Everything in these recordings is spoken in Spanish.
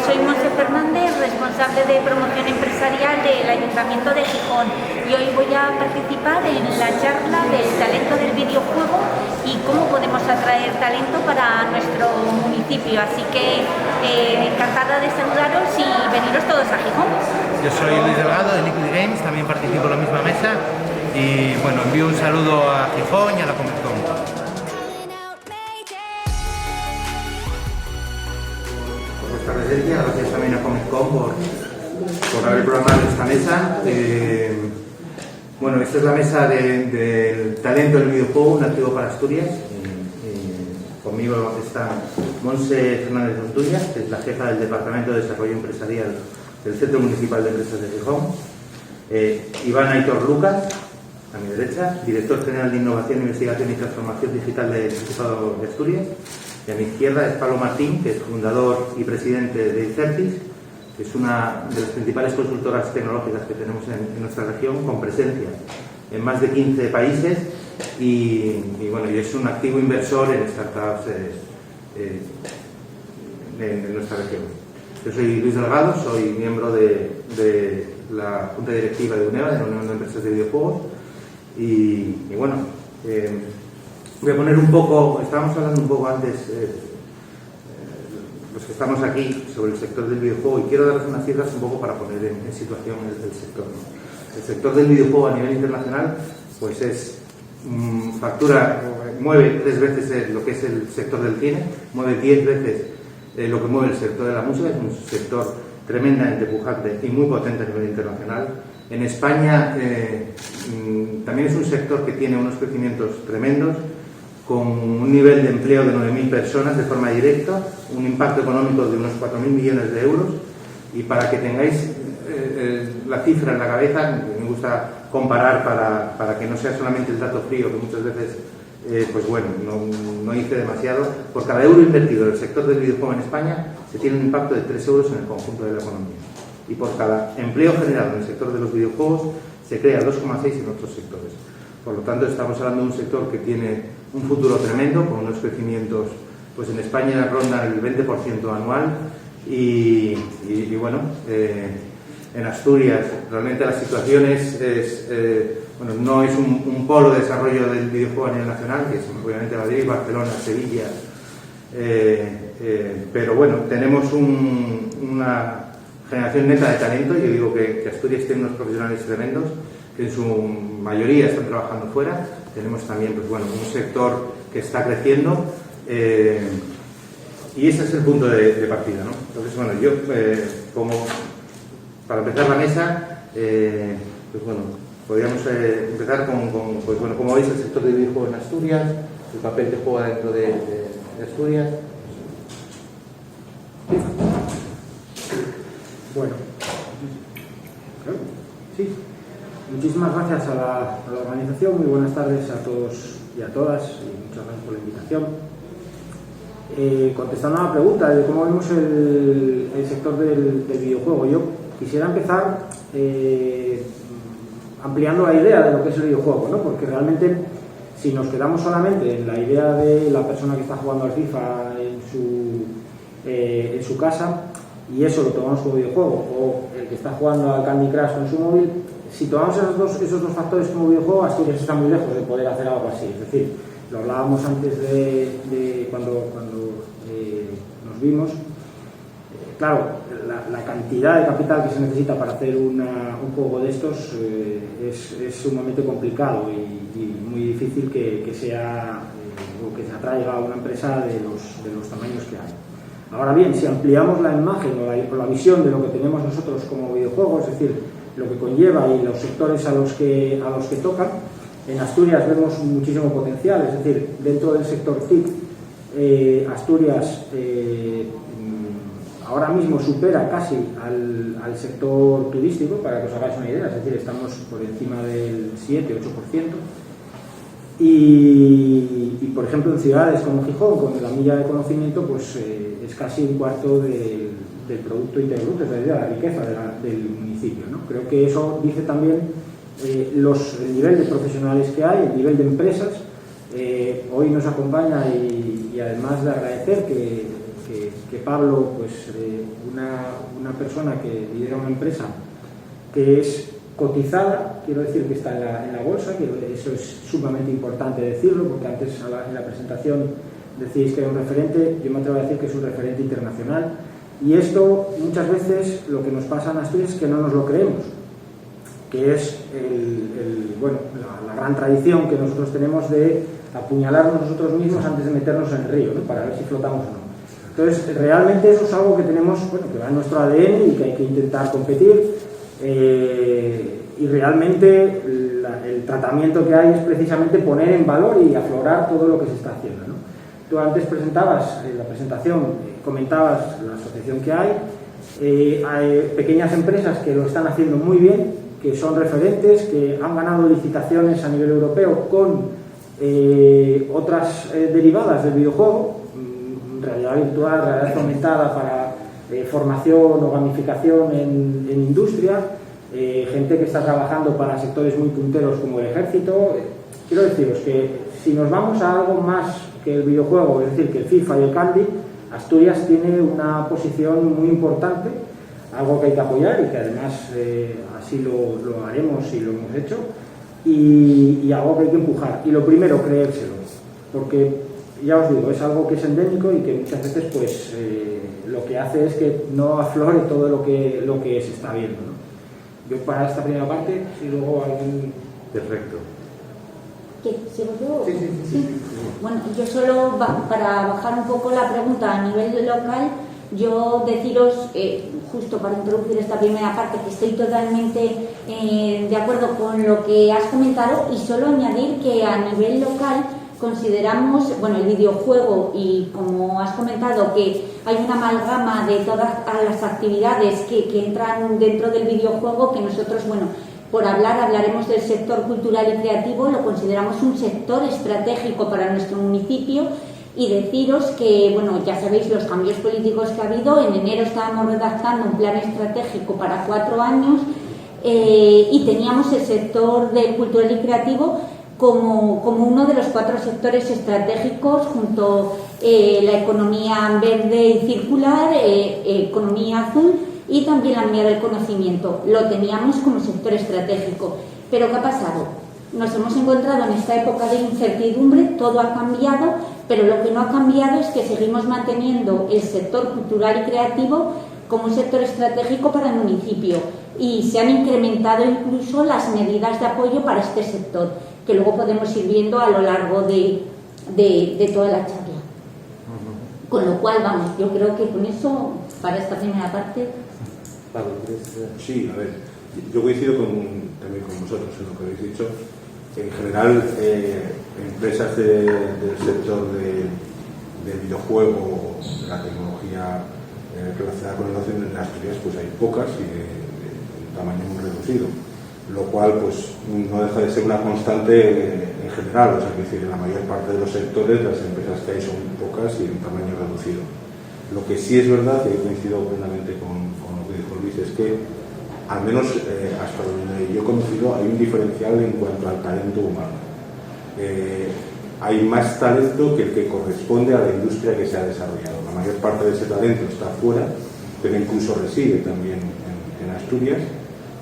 soy Monse Fernández, responsable de promoción empresarial del Ayuntamiento de Gijón, y hoy voy a participar en la charla del talento del videojuego y cómo podemos atraer talento para nuestro municipio. Así que encantada de saludaros y veniros todos a Gijón. Yo soy Luis Delgado de Liquid Games, también participo en la misma mesa y bueno, envío un saludo a Gijón y a la Comic-Con. Vuestra presencia, gracias también a Comic-Con por haber programado esta mesa. Bueno, esta es la mesa del talento del videojuego, un activo para Asturias. Conmigo está Monse Fernández Ortuñas, que es la jefa del Departamento de Desarrollo Empresarial del Centro Municipal de Empresas de Gijón. Iván Aitor Lucas, a mi derecha, director general de Innovación, Investigación y Transformación Digital del Principado de Asturias. Y a mi izquierda es Pablo Martín, que es fundador y presidente de Icertis, que es una de las principales consultoras tecnológicas que tenemos en nuestra región, con presencia en más de 15 países y es un activo inversor en startups en nuestra región. Yo soy Luis Delgado, soy miembro de la Junta Directiva de UNEVA, de la Unión de Empresas de Videojuegos, voy a poner un poco, estábamos hablando un poco antes, los que estamos aquí, sobre el sector del videojuego, y quiero daros unas cifras un poco para poner en situación el sector, ¿no? El sector del videojuego a nivel internacional, pues mueve 3 veces lo que es el sector del cine, mueve 10 veces lo que mueve el sector de la música. Es un sector tremendamente pujante y muy potente a nivel internacional. En España también es un sector que tiene unos crecimientos tremendos, con un nivel de empleo de 9.000 personas de forma directa, un impacto económico de unos 4.000 millones de euros. Y para que tengáis la cifra en la cabeza, me gusta comparar para que no sea solamente el dato frío, que muchas veces no dice demasiado. Por cada euro invertido en el sector del videojuego en España se tiene un impacto de 3 euros en el conjunto de la economía. Y por cada empleo generado en el sector de los videojuegos se crea 2,6 en otros sectores. Por lo tanto, estamos hablando de un sector que tiene un futuro tremendo, con unos crecimientos, pues en España rondan el 20% anual en Asturias realmente la situación no es un polo de desarrollo del videojuego a nivel nacional, que es obviamente Madrid, Barcelona, Sevilla, pero bueno, tenemos una generación neta de talento. Yo digo que Asturias tiene unos profesionales tremendos que en su mayoría están trabajando fuera. Tenemos también un sector que está creciendo y ese es el punto de partida, ¿no? Entonces, para empezar la mesa, podríamos empezar con como veis, el sector del videojuego en Asturias, el papel que juega dentro de Asturias. Bueno, sí. Muchísimas gracias a la organización, muy buenas tardes a todos y a todas, y muchas gracias por la invitación. Contestando a la pregunta de cómo vemos el sector del videojuego, yo quisiera empezar ampliando la idea de lo que es el videojuego, ¿no? Porque realmente, si nos quedamos solamente en la idea de la persona que está jugando al FIFA en su casa, y eso lo tomamos como videojuego, o el que está jugando al Candy Crush con su móvil, si tomamos esos dos factores como videojuego, Asturias está muy lejos de poder hacer algo así. Es decir, lo hablábamos antes de cuando nos vimos. Claro, la cantidad de capital que se necesita para hacer un juego de estos es sumamente complicado y muy difícil que se atraiga a una empresa de los tamaños que hay. Ahora bien, si ampliamos la imagen o la visión de lo que tenemos nosotros como videojuegos, es decir, lo que conlleva y los sectores a los que tocan, en Asturias vemos muchísimo potencial. Es decir, dentro del sector TIC, Asturias ahora mismo supera casi al sector turístico, para que os hagáis una idea. Es decir, estamos por encima del 7-8%. Y por ejemplo, en ciudades como Gijón, con la milla de conocimiento, pues es casi un cuarto del Producto Interior Bruto, es decir, de la riqueza del municipio, ¿no? Creo que eso dice también el nivel de profesionales que hay, el nivel de empresas. Hoy nos acompaña y además de agradecer que Pablo, pues una una persona que lidera una empresa que es cotizada, quiero decir que está en la bolsa, que eso es sumamente importante decirlo, porque antes en la presentación decís que era un referente, yo me atrevo a decir que es un referente internacional, y esto muchas veces lo que nos pasa en Asturias es que no nos lo creemos, que es la gran tradición que nosotros tenemos de apuñalarnos nosotros mismos antes de meternos en el río, ¿no? Para ver si flotamos o no. Entonces, realmente eso es algo que tenemos, que va en nuestro ADN y que hay que intentar competir, y realmente el tratamiento que hay es precisamente poner en valor y aflorar todo lo que se está haciendo, ¿no? Tú antes presentabas, en la presentación, comentabas la asociación que hay pequeñas empresas que lo están haciendo muy bien, que son referentes, que han ganado licitaciones a nivel europeo con otras derivadas del videojuego, realidad virtual, realidad aumentada para formación o gamificación en industria, gente que está trabajando para sectores muy punteros como el ejército. Quiero deciros que si nos vamos a algo más que el videojuego, es decir, que el FIFA y el Candy, Asturias tiene una posición muy importante, algo que hay que apoyar y que además así lo haremos y lo hemos hecho, y algo que hay que empujar. Y lo primero, creérselo, porque ya os digo, es algo que es endémico y que muchas veces pues lo que hace es que no aflore todo lo que se está viendo, ¿no? Yo para esta primera parte, si luego alguien... Perfecto. ¿Qué? ¿Sigo yo? Sí. Bueno, yo solo para bajar un poco la pregunta a nivel local, yo deciros, justo para introducir esta primera parte, que estoy totalmente de acuerdo con lo que has comentado, y solo añadir que a nivel local consideramos, el videojuego, y como has comentado, que hay una amalgama de todas las actividades que entran dentro del videojuego, que nosotros, por hablaremos del sector cultural y creativo, lo consideramos un sector estratégico para nuestro municipio. Y deciros que, ya sabéis los cambios políticos que ha habido. En enero estábamos redactando un plan estratégico para 4 años y teníamos el sector del cultural y creativo como uno de los 4 sectores estratégicos, junto la economía verde y circular, economía azul y también la vía del conocimiento. Lo teníamos como sector estratégico. Pero ¿qué ha pasado? Nos hemos encontrado en esta época de incertidumbre, todo ha cambiado, pero lo que no ha cambiado es que seguimos manteniendo el sector cultural y creativo como un sector estratégico para el municipio, y se han incrementado incluso las medidas de apoyo para este sector, que luego podemos ir viendo a lo largo de toda la charla. Con lo cual, yo creo que con eso, para esta primera parte... Sí, a ver, yo coincido también con vosotros en lo que habéis dicho. En general, empresas del sector del videojuego, de la tecnología relacionada con innovación en Asturias, pues hay pocas y de tamaño muy reducido, lo cual pues no deja de ser una constante en general. O sea, que decir, en la mayor parte de los sectores las empresas que hay son pocas y en tamaño reducido. Lo que sí es verdad, y coincido plenamente con lo que dijo Luis, es que al menos hasta donde yo he conocido hay un diferencial en cuanto al talento humano. Hay más talento que el que corresponde a la industria que se ha desarrollado. La mayor parte de ese talento está fuera, pero incluso reside también en Asturias,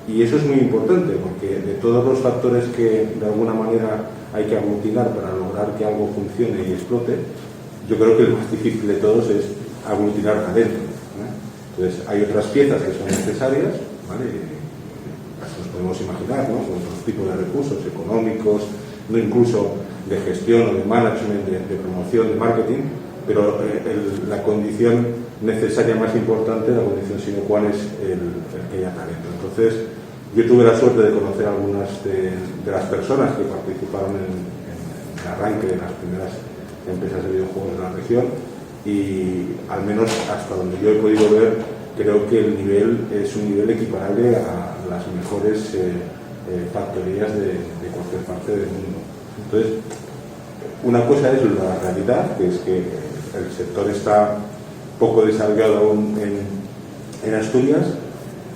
y eso es muy importante, porque de todos los factores que de alguna manera hay que aglutinar para lograr que algo funcione y explote, yo creo que el más difícil de todos es aglutinar talento, ¿no? Entonces hay otras piezas que son necesarias, ¿vale? Las nos podemos imaginar, ¿no? Con otros tipos de recursos económicos, no incluso de gestión o de management, de promoción, de marketing, pero la condición necesaria más importante, la condición sine qua non, es el que haya talento. Entonces, yo tuve la suerte de conocer algunas de las personas que participaron en el arranque de las primeras empresas de videojuegos de la región, y al menos hasta donde yo he podido ver, creo que el nivel es un nivel equiparable a las mejores factorías de cualquier parte del mundo. Entonces, una cosa es la realidad, que es que el sector está poco desarrollado aún en Asturias,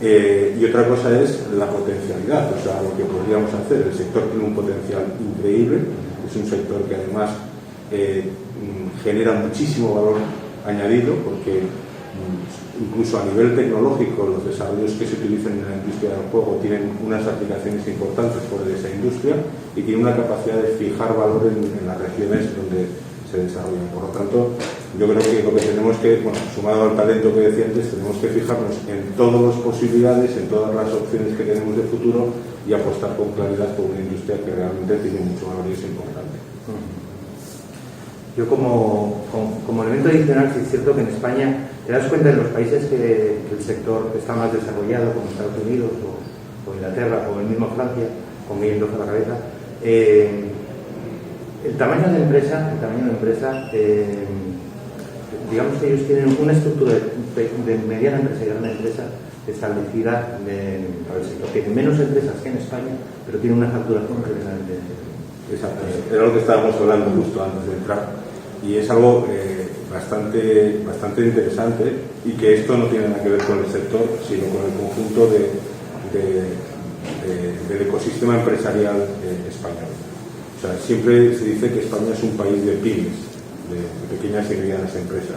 y otra cosa es la potencialidad, o sea, lo que podríamos hacer. El sector tiene un potencial increíble, es un sector que además genera muchísimo valor añadido, porque incluso a nivel tecnológico, los desarrollos que se utilizan en la industria del juego tienen unas aplicaciones importantes fuera de esa industria y tienen una capacidad de fijar valor en las regiones donde se desarrollan. Por lo tanto, yo creo que lo que tenemos que, sumado al talento que decía antes, tenemos que fijarnos en todas las posibilidades, en todas las opciones que tenemos de futuro y apostar con claridad por una industria que realmente tiene mucho valor y es importante. Yo como elemento adicional, sí es cierto que en España, te das cuenta en los países que el sector está más desarrollado, como Estados Unidos o Inglaterra o el mismo Francia, con Miguel Doce a la cabeza, el tamaño de empresa, digamos que ellos tienen una estructura de mediana empresa y gran empresa establecida para el sector. Tienen menos empresas que en España, pero tienen una facturación tremendamente. Exacto, era lo que estábamos hablando justo antes de entrar. Y es algo bastante interesante y que esto no tiene nada que ver con el sector, sino con el conjunto del ecosistema empresarial español. O sea, siempre se dice que España es un país de pymes, de pequeñas y medianas empresas.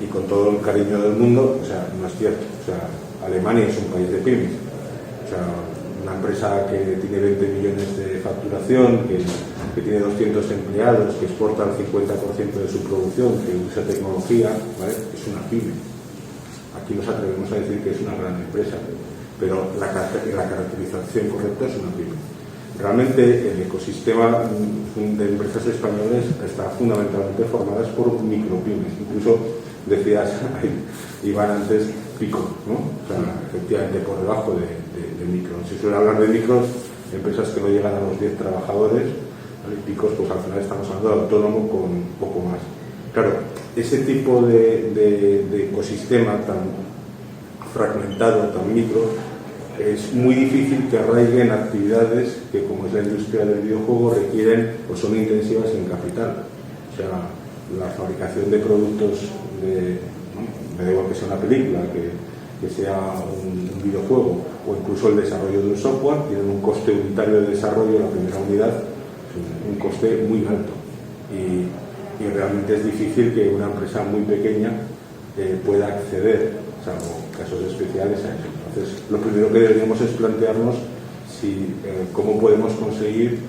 Y con todo el cariño del mundo, o sea, no es cierto. O sea, Alemania es un país de pymes. O sea, una empresa que tiene 20 millones de facturación, que tiene 200 empleados, que exporta el 50% de su producción, que usa tecnología, ¿vale? Es una pyme. Aquí nos atrevemos a decir que es una gran empresa, pero la caracterización correcta es una pyme. Realmente el ecosistema de empresas españoles está fundamentalmente formadas por micropymes. Incluso decías, Iván, antes, pico, ¿no? O sea, efectivamente por debajo de micros. Si suele hablar de micros, empresas que no llegan a los 10 trabajadores, picos, pues al final estamos hablando de autónomo con poco más. Claro, ese tipo de ecosistema tan fragmentado, tan micro, es muy difícil que arraiguen actividades que, como es la industria del videojuego, requieren o son intensivas en capital. O sea, la fabricación de productos, me da igual que sea una película, que sea un videojuego, o incluso el desarrollo de un software, tienen un coste unitario de desarrollo, la primera unidad, un coste muy alto. Y realmente es difícil que una empresa muy pequeña pueda acceder, salvo casos especiales, a eso. Entonces, lo primero que deberíamos es plantearnos cómo podemos conseguir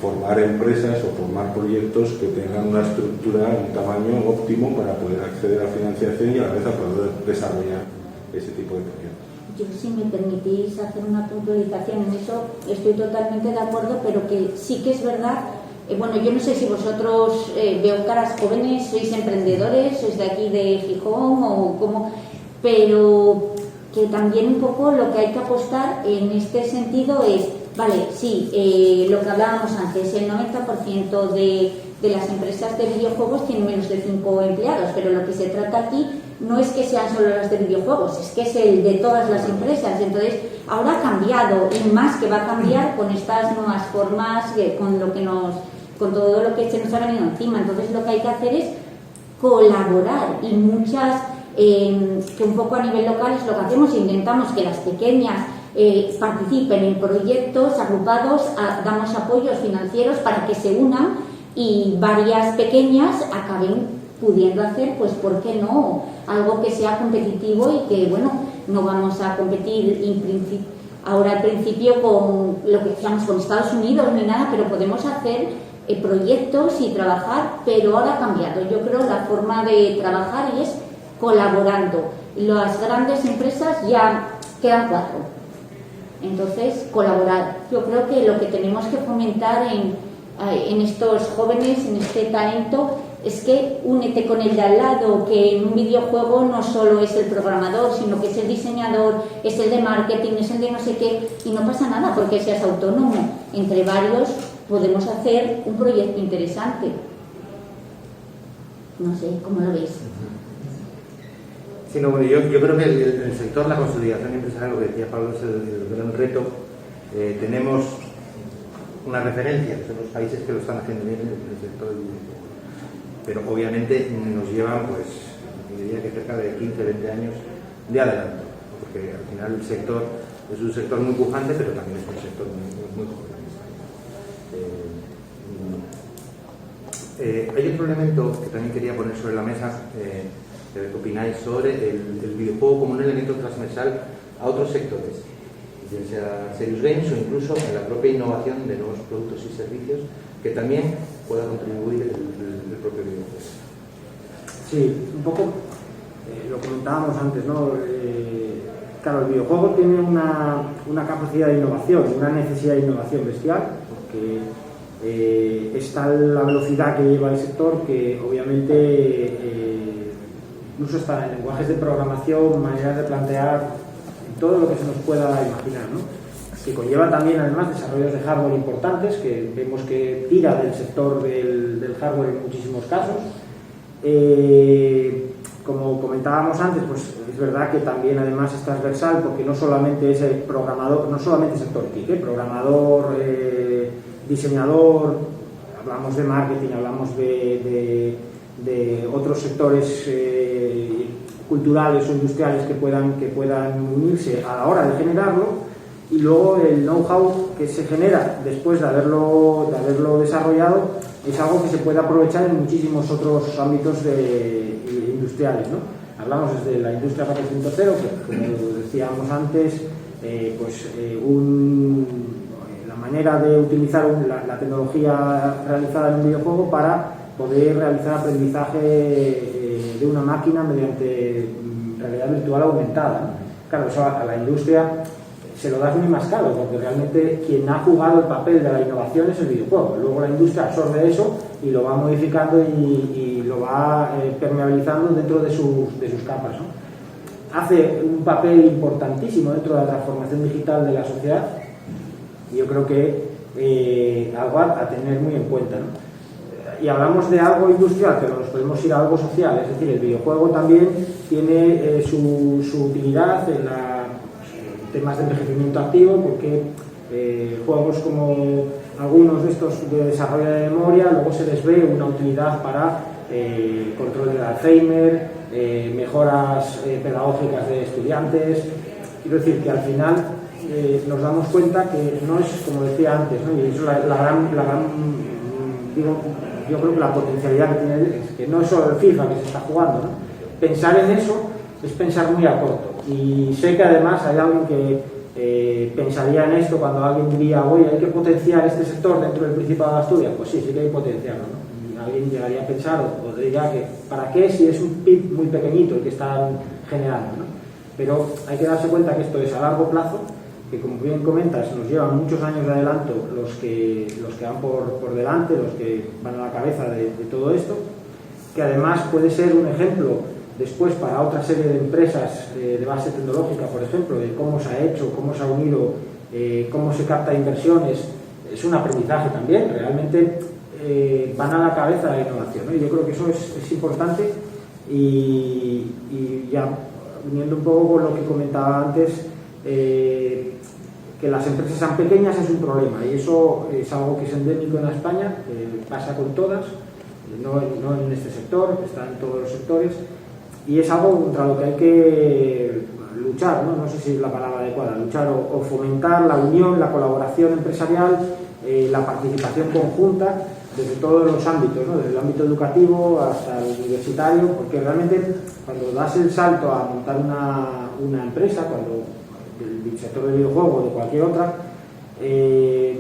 formar empresas o formar proyectos que tengan una estructura, un tamaño óptimo para poder acceder a financiación y a la vez a poder desarrollar ese tipo de proyectos. Yo, si me permitís hacer una puntualización en eso, estoy totalmente de acuerdo, pero que sí que es verdad. Bueno, yo no sé si vosotros veo caras jóvenes, sois emprendedores, sois de aquí de Gijón o cómo, pero que también un poco lo que hay que apostar en este sentido es, vale, sí, lo que hablábamos antes, el 90% de las empresas de videojuegos tienen menos de 5 empleados, pero lo que se trata aquí no es que sean solo las de videojuegos, es que es el de todas las empresas. Entonces, ahora ha cambiado y más que va a cambiar con estas nuevas formas, con todo lo que se nos ha venido encima. Entonces, lo que hay que hacer es colaborar y muchas, que un poco a nivel local es lo que hacemos, intentamos que las pequeñas participen en proyectos agrupados, damos apoyos financieros para que se unan y varias pequeñas acaben pudiendo hacer, pues, ¿por qué no? Algo que sea competitivo y que, bueno, no vamos a competir ahora al principio con lo que decíamos con Estados Unidos ni nada, pero podemos hacer proyectos y trabajar, pero ahora ha cambiado. Yo creo la forma de trabajar y es colaborando. Las grandes empresas ya quedan 4. Entonces, colaborar. Yo creo que lo que tenemos que fomentar en estos jóvenes, en este talento, es que únete con el de al lado, que en un videojuego no solo es el programador, sino que es el diseñador, es el de marketing, es el de no sé qué, y no pasa nada porque seas autónomo. Entre varios podemos hacer un proyecto interesante. No sé, ¿cómo lo veis? Sí, no, bueno, yo creo que el sector, la consolidación empresarial, lo que decía Pablo, es el gran reto. Tenemos una referencia, que son los países que lo están haciendo bien en el sector del videojuego. Pero obviamente nos llevan, pues, diría que cerca de 15, 20 años de adelanto, ¿no? Porque al final el sector es un sector muy pujante, pero también es un sector muy joven. Hay otro elemento que también quería poner sobre la mesa, ¿Qué opináis sobre el videojuego como un elemento transversal a otros sectores, ya sea Serious Games o incluso en la propia innovación de nuevos productos y servicios que también pueda contribuir el propio videojuego? Sí, un poco lo comentábamos antes, ¿no? Claro, el videojuego tiene una capacidad de innovación, una necesidad de innovación bestial, porque es tal la velocidad que lleva el sector que obviamente incluso hasta en lenguajes de programación, maneras de plantear todo lo que se nos pueda imaginar, ¿no? Que conlleva también además desarrollos de hardware importantes, que vemos que tira del sector del hardware en muchísimos casos. Como comentábamos antes, pues es verdad que también además es transversal, porque no solamente es el programador, no solamente sector TIC, programador, diseñador, hablamos de marketing, hablamos de otros sectores culturales o industriales que puedan unirse a la hora de generarlo, y luego el know-how que se genera después de haberlo desarrollado es algo que se puede aprovechar en muchísimos otros ámbitos industriales, ¿no? Hablamos desde la industria 4.0, que como decíamos antes, la manera de utilizar la tecnología realizada en un videojuego para poder realizar aprendizaje de una máquina mediante realidad virtual aumentada, ¿no? Claro, eso a la industria se lo das muy mascado, porque realmente quien ha jugado el papel de la innovación es el videojuego. Luego la industria absorbe eso y lo va modificando y lo va permeabilizando dentro de sus capas, ¿no? Hace un papel importantísimo dentro de la transformación digital de la sociedad, y yo creo que algo a tener muy en cuenta, ¿no? Y hablamos de algo industrial, pero nos podemos ir a algo social, es decir, el videojuego también tiene su utilidad en temas de envejecimiento activo, porque juegos como algunos de estos de desarrollo de memoria, luego se les ve una utilidad para control del Alzheimer, mejoras pedagógicas de estudiantes. Quiero decir que al final nos damos cuenta que no es, como decía antes, ¿no? Y eso yo creo que la potencialidad que tiene es que no es solo el FIFA que se está jugando, ¿no? Pensar en eso es pensar muy a corto, y sé que además hay alguien que pensaría en esto cuando alguien diría, oye, hay que potenciar este sector dentro del Principado de Asturias. Pues sí que hay que potenciarlo, ¿no? Y alguien llegaría a pensar o diría que ¿para qué si es un PIB muy pequeñito el que están generando, ¿no? Pero hay que darse cuenta que esto es a largo plazo, que como bien comentas nos llevan muchos años de adelanto los que van por delante, los que van a la cabeza de todo esto, que además puede ser un ejemplo después para otra serie de empresas de base tecnológica, por ejemplo, de cómo se ha hecho, cómo se ha unido, cómo se capta inversiones. Es un aprendizaje también, realmente van a la cabeza de la innovación, ¿no? Y yo creo que eso es importante, y ya uniendo un poco con lo que comentaba antes, que las empresas sean pequeñas es un problema, y eso es algo que es endémico en España, pasa con todas, no en este sector, está en todos los sectores, y es algo contra lo que hay que luchar, ¿no? No sé si es la palabra adecuada, luchar o fomentar la unión, la colaboración empresarial, la participación conjunta desde todos los ámbitos, ¿no? Desde el ámbito educativo hasta el universitario, porque realmente cuando das el salto a montar una empresa, cuando del sector del videojuego o de cualquier otra,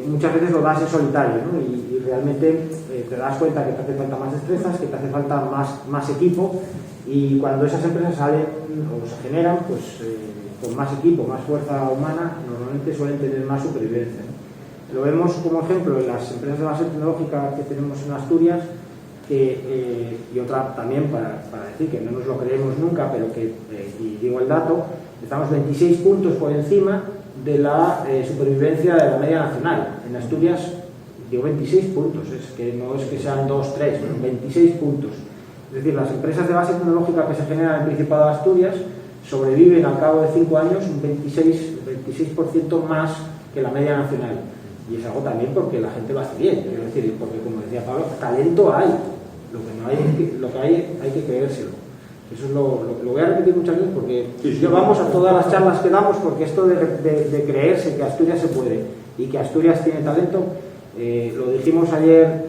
muchas veces lo das en solitario, ¿no? Y realmente te das cuenta que te hace falta más destrezas, que te hace falta más equipo, y cuando esas empresas salen o se generan, pues con más equipo, más fuerza humana, normalmente suelen tener más supervivencia, ¿no? Lo vemos como ejemplo en las empresas de base tecnológica que tenemos en Asturias, y otra también para decir que no nos lo creemos nunca, pero que, y digo el dato, estamos 26 puntos por encima de la supervivencia de la media nacional. En Asturias, digo 26 puntos, es que no es que sean 2, 3, 26 puntos. Es decir, las empresas de base tecnológica que se generan en el Principado de Asturias sobreviven al cabo de 5 años un 26% más que la media nacional. Y es algo también porque la gente lo hace bien, es decir, porque como decía Pablo, talento hay. Lo que hay que creérselo. Eso es lo voy a repetir muchas veces, porque llevamos a todas las charlas que damos, porque esto de creerse que Asturias se puede y que Asturias tiene talento, lo dijimos ayer,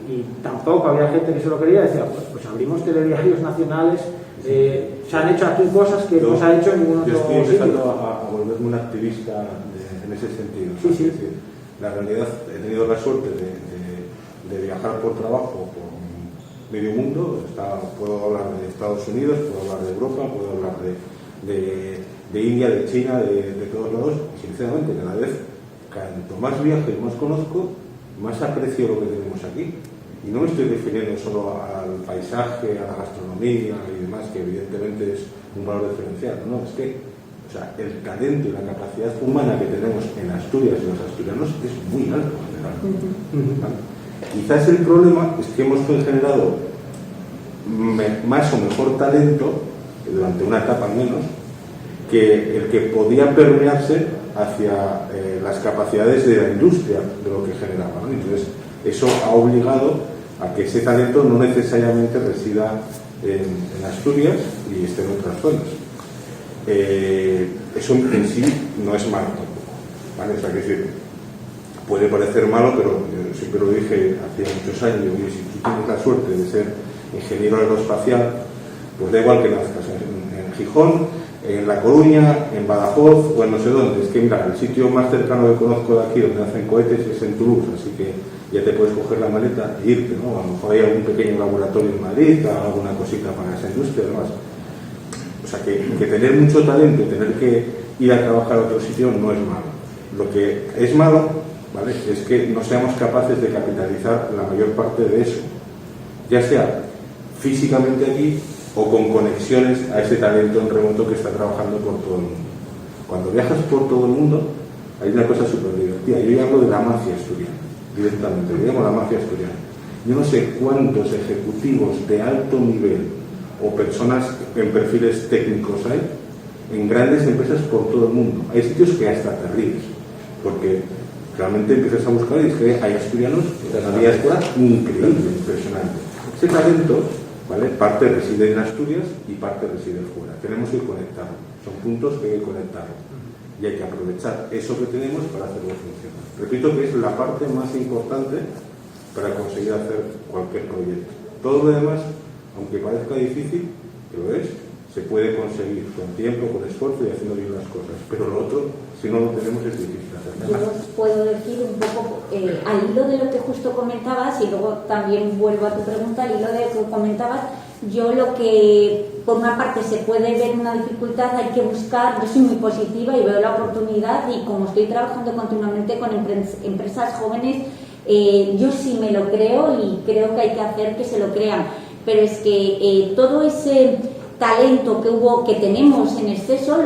y gustó, que había gente que se lo quería, decía, pues abrimos telediarios nacionales, se han hecho aquí cosas que no se ha hecho en ningún otro sitio. Yo estoy empezando a volverme un activista en ese sentido. Sí, sí. Es decir, la realidad, he tenido la suerte de viajar por trabajo por medio mundo. Puedo hablar de Estados Unidos, puedo hablar de Europa, puedo hablar de India, de China, de todos lados. Y sinceramente, cada vez, cuanto más viajo y más conozco, más aprecio lo que tenemos aquí. Y no me estoy refiriendo solo al paisaje, a la gastronomía y demás, que evidentemente es un valor diferencial. No, es que el talento y la capacidad humana que tenemos en Asturias y los asturianos es muy alto en general. ¿Vale? Quizás el problema es que hemos generado más o mejor talento, durante una etapa al menos, que el que podía permearse hacia las capacidades de la industria de lo que generaba, ¿no? Entonces, eso ha obligado a que ese talento no necesariamente resida en Asturias y esté en otras zonas. Eso en sí no es malo tampoco, ¿vale? O sea, que decir, puede parecer malo, pero yo siempre lo dije hace muchos años, digo, si tú tienes la suerte de ser ingeniero aeroespacial, pues da igual que nazcas en Gijón, en La Coruña, en Badajoz o en no sé dónde. Es que mira, el sitio más cercano que conozco de aquí donde hacen cohetes es en Toulouse, así que ya te puedes coger la maleta e irte, ¿no? A lo mejor hay algún pequeño laboratorio en Madrid, alguna cosita para esa industria y demás. O sea, que tener mucho talento y tener que ir a trabajar a otro sitio no es malo. Lo que es malo, ¿vale?, es que no seamos capaces de capitalizar la mayor parte de eso, ya sea físicamente aquí o con conexiones a ese talento en remoto que está trabajando por todo el mundo. Cuando viajas por todo el mundo, hay una cosa súper divertida. Yo ya hablo de la mafia asturiana, directamente, yo llamo la mafia asturiana. Yo no sé cuántos ejecutivos de alto nivel o personas en perfiles técnicos hay en grandes empresas por todo el mundo. Hay sitios que hasta te ríes, porque realmente empiezas a buscar y es que hay asturianos de la diáspora increíble, impresionante. Ese talento, ¿vale?, parte reside en Asturias y parte reside fuera. Tenemos que conectarlo, son puntos que hay que conectarlo y hay que aprovechar eso que tenemos para hacerlo funcionar. Repito que es la parte más importante para conseguir hacer cualquier proyecto. Todo lo demás, aunque parezca difícil, que lo es, se puede conseguir con tiempo, con esfuerzo y haciendo bien las cosas. Pero lo otro, si no lo tenemos, es difícil hacerlo. Yo os puedo decir un poco, al hilo de lo que justo comentabas, y luego también vuelvo a tu pregunta, al hilo de lo que comentabas, yo lo que, por una parte, se puede ver una dificultad, hay que buscar, yo soy muy positiva y veo la oportunidad, y como estoy trabajando continuamente con empresas jóvenes, yo sí me lo creo y creo que hay que hacer que se lo crean. Pero es que todo ese talento que tenemos en exceso,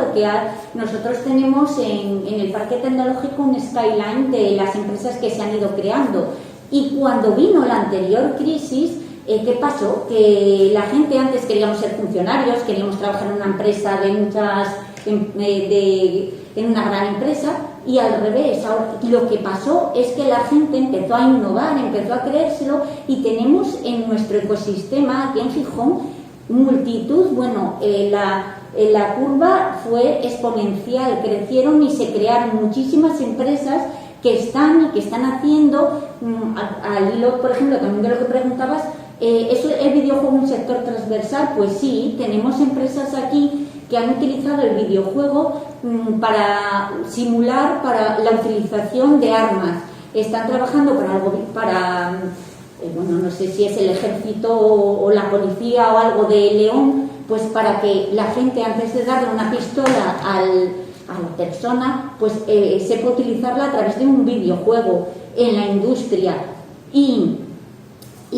nosotros tenemos en el parque tecnológico un skyline de las empresas que se han ido creando. Y cuando vino la anterior crisis, ¿qué pasó? Que la gente antes queríamos ser funcionarios, queríamos trabajar en una empresa en una gran empresa, y al revés. Ahora, lo que pasó es que la gente empezó a innovar, empezó a creérselo, y tenemos en nuestro ecosistema aquí en Gijón multitud, la curva fue exponencial, crecieron y se crearon muchísimas empresas que están haciendo, al hilo, por ejemplo, también de lo que preguntabas, ¿es el videojuego un sector transversal? Pues sí, tenemos empresas aquí que han utilizado el videojuego para simular para la utilización de armas. Están trabajando no sé si es el ejército o la policía o algo de León, pues para que la gente, antes de darle una pistola a la persona, pues sepa utilizarla a través de un videojuego en la industria. Y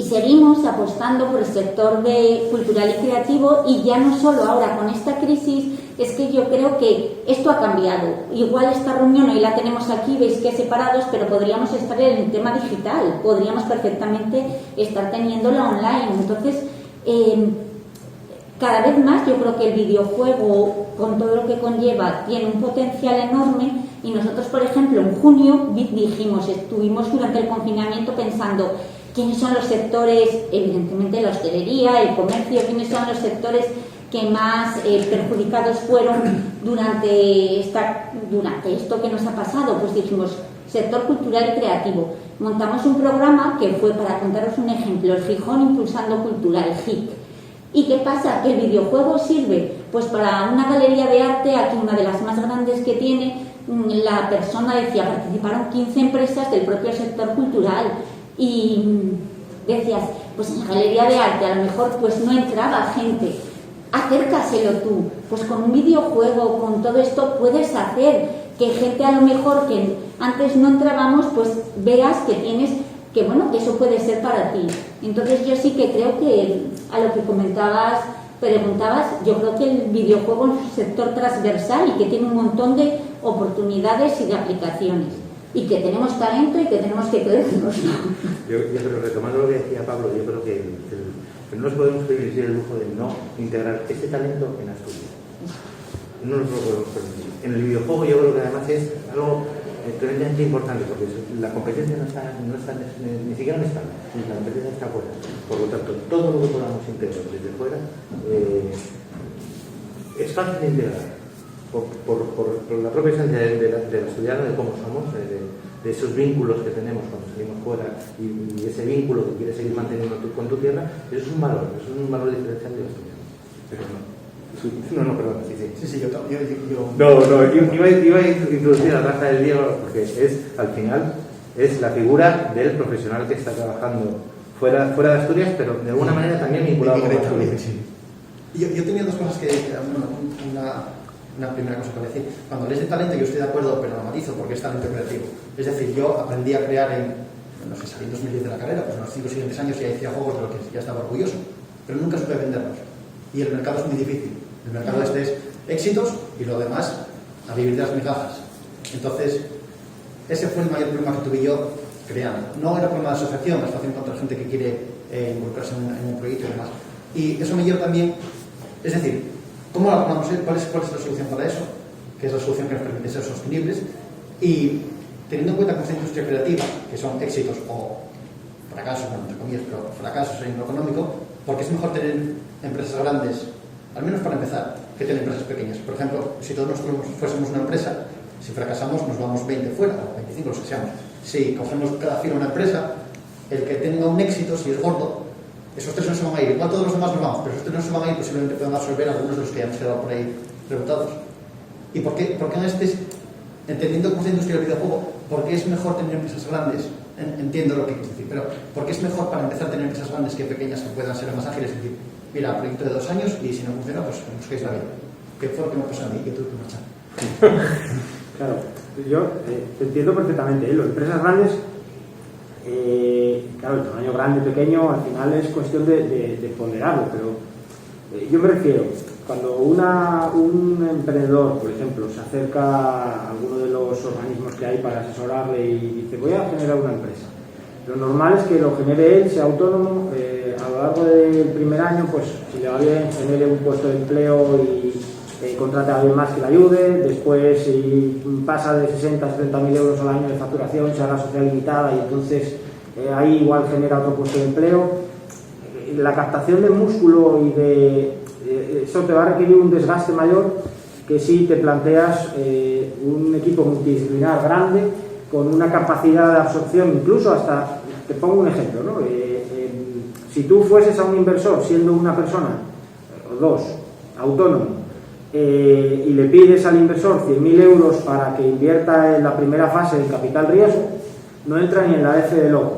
seguimos apostando por el sector cultural y creativo, y ya no solo ahora con esta crisis, es que yo creo que esto ha cambiado. Igual esta reunión hoy la tenemos aquí, veis que separados, pero podríamos estar en el tema digital, podríamos perfectamente estar teniéndola online. Entonces, cada vez más yo creo que el videojuego, con todo lo que conlleva, tiene un potencial enorme. Y nosotros, por ejemplo, en junio estuvimos durante el confinamiento pensando ¿quiénes son los sectores? Evidentemente la hostelería, el comercio, ¿quiénes son los sectores que más perjudicados fueron durante esto que nos ha pasado. Pues dijimos, sector cultural y creativo. Montamos un programa que fue, para contaros un ejemplo, el Gijón Impulsando Cultural, HIC. ¿Y qué pasa? Que el videojuego sirve pues para una galería de arte, aquí una de las más grandes que tiene. La persona decía, participaron 15 empresas del propio sector cultural y decías, pues en la galería de arte a lo mejor pues no entraba gente, acércaselo tú, pues con un videojuego, con todo esto puedes hacer que gente a lo mejor que antes no entrábamos, pues veas que tienes, que bueno, que eso puede ser para ti. Entonces yo sí que creo que a lo que preguntabas, yo creo que el videojuego es un sector transversal y que tiene un montón de oportunidades y de aplicaciones. Y que tenemos talento y que tenemos que creernos. Yo creo, retomando lo que decía Pablo, yo creo que no nos podemos permitir el lujo de no integrar ese talento en Asturias. No nos lo podemos permitir. En el videojuego yo creo que además es algo tremendamente importante, porque la competencia no está ni siquiera en España, la competencia está fuera. Por lo tanto, todo lo que podamos integrar desde fuera es fácil de integrar. Por la propia esencia del asturiano, de cómo somos, de esos vínculos que tenemos cuando salimos fuera y ese vínculo que quieres seguir manteniendo con tu tierra, eso es un valor diferencial del asturiano. Pero no, perdón, sí, yo iba a introducir a Rafa del Diego porque al final es la figura del profesional que está trabajando fuera de Asturias, pero de alguna manera también vinculado con Asturias. Yo tenía dos cosas que una primera cosa para decir. Cuando lees de talento, yo estoy de acuerdo, pero lo matizo porque es talento creativo. Es decir, yo aprendí a crear salí en 2010 de la carrera, pues en los 5 siguientes años ya hacía juegos de lo que ya estaba orgulloso, pero nunca supe venderlos. Y el mercado es muy difícil. El mercado es éxitos y lo demás a vivir de las migajas. Entonces, ese fue el mayor problema que tuve yo creando. No era problema de asociación, es fácil encontrar gente que quiere involucrarse en un proyecto y demás. Y eso me lleva también, es decir, ¿cómo la vamos a ver? ¿Cuál es la solución para eso? Que es la solución que nos permite ser sostenibles. Y teniendo en cuenta que esta industria creativa, que son éxitos o fracasos, bueno, entre comillas, pero fracasos en lo económico, porque es mejor tener empresas grandes, al menos para empezar, que tener empresas pequeñas. Por ejemplo, si todos nosotros fuésemos una empresa, si fracasamos nos vamos 20 fuera, o 25, los que seamos. Si cogemos cada fila una empresa, el que tenga un éxito, si es gordo, esos tres no se van a ir. Igual todos los demás nos vamos, pero esos tres no se van a ir, posiblemente puedan absorber algunos de los que ya han quedado por ahí rebotados. ¿Y por qué entendiendo cómo es la industria del videojuego, por qué es mejor tener empresas grandes? Entiendo lo que quieres decir, pero ¿por qué es mejor para empezar a tener empresas grandes que pequeñas que puedan ser más ágiles? Es decir, mira, proyecto de 2 años y si no funciona, pues busquéis la vida. ¿Qué fue lo que me pasó a mí? Que tuve que marchar. Claro, yo te entiendo perfectamente. Las empresas grandes, claro, el tamaño grande, pequeño, al final es cuestión de ponderarlo, pero yo me refiero, cuando un emprendedor, por ejemplo, se acerca a alguno de los organismos que hay para asesorarle y dice, voy a generar una empresa. Lo normal es que lo genere él, sea autónomo, a lo largo del primer año, pues si le va bien, genere un puesto de empleo y contrate a alguien más que le ayude. Después, si pasa de 60 a 70.000 euros al año de facturación, se haga social limitada y entonces ahí igual genera otro puesto de empleo. La captación de músculo y eso te va a requerir un desgaste mayor que si te planteas un equipo multidisciplinar grande con una capacidad de absorción, incluso hasta, te pongo un ejemplo, ¿no? Si tú fueses a un inversor siendo una persona o dos, autónomo, y le pides al inversor 100.000 euros para que invierta en la primera fase del capital riesgo, no entra ni en la F de loco.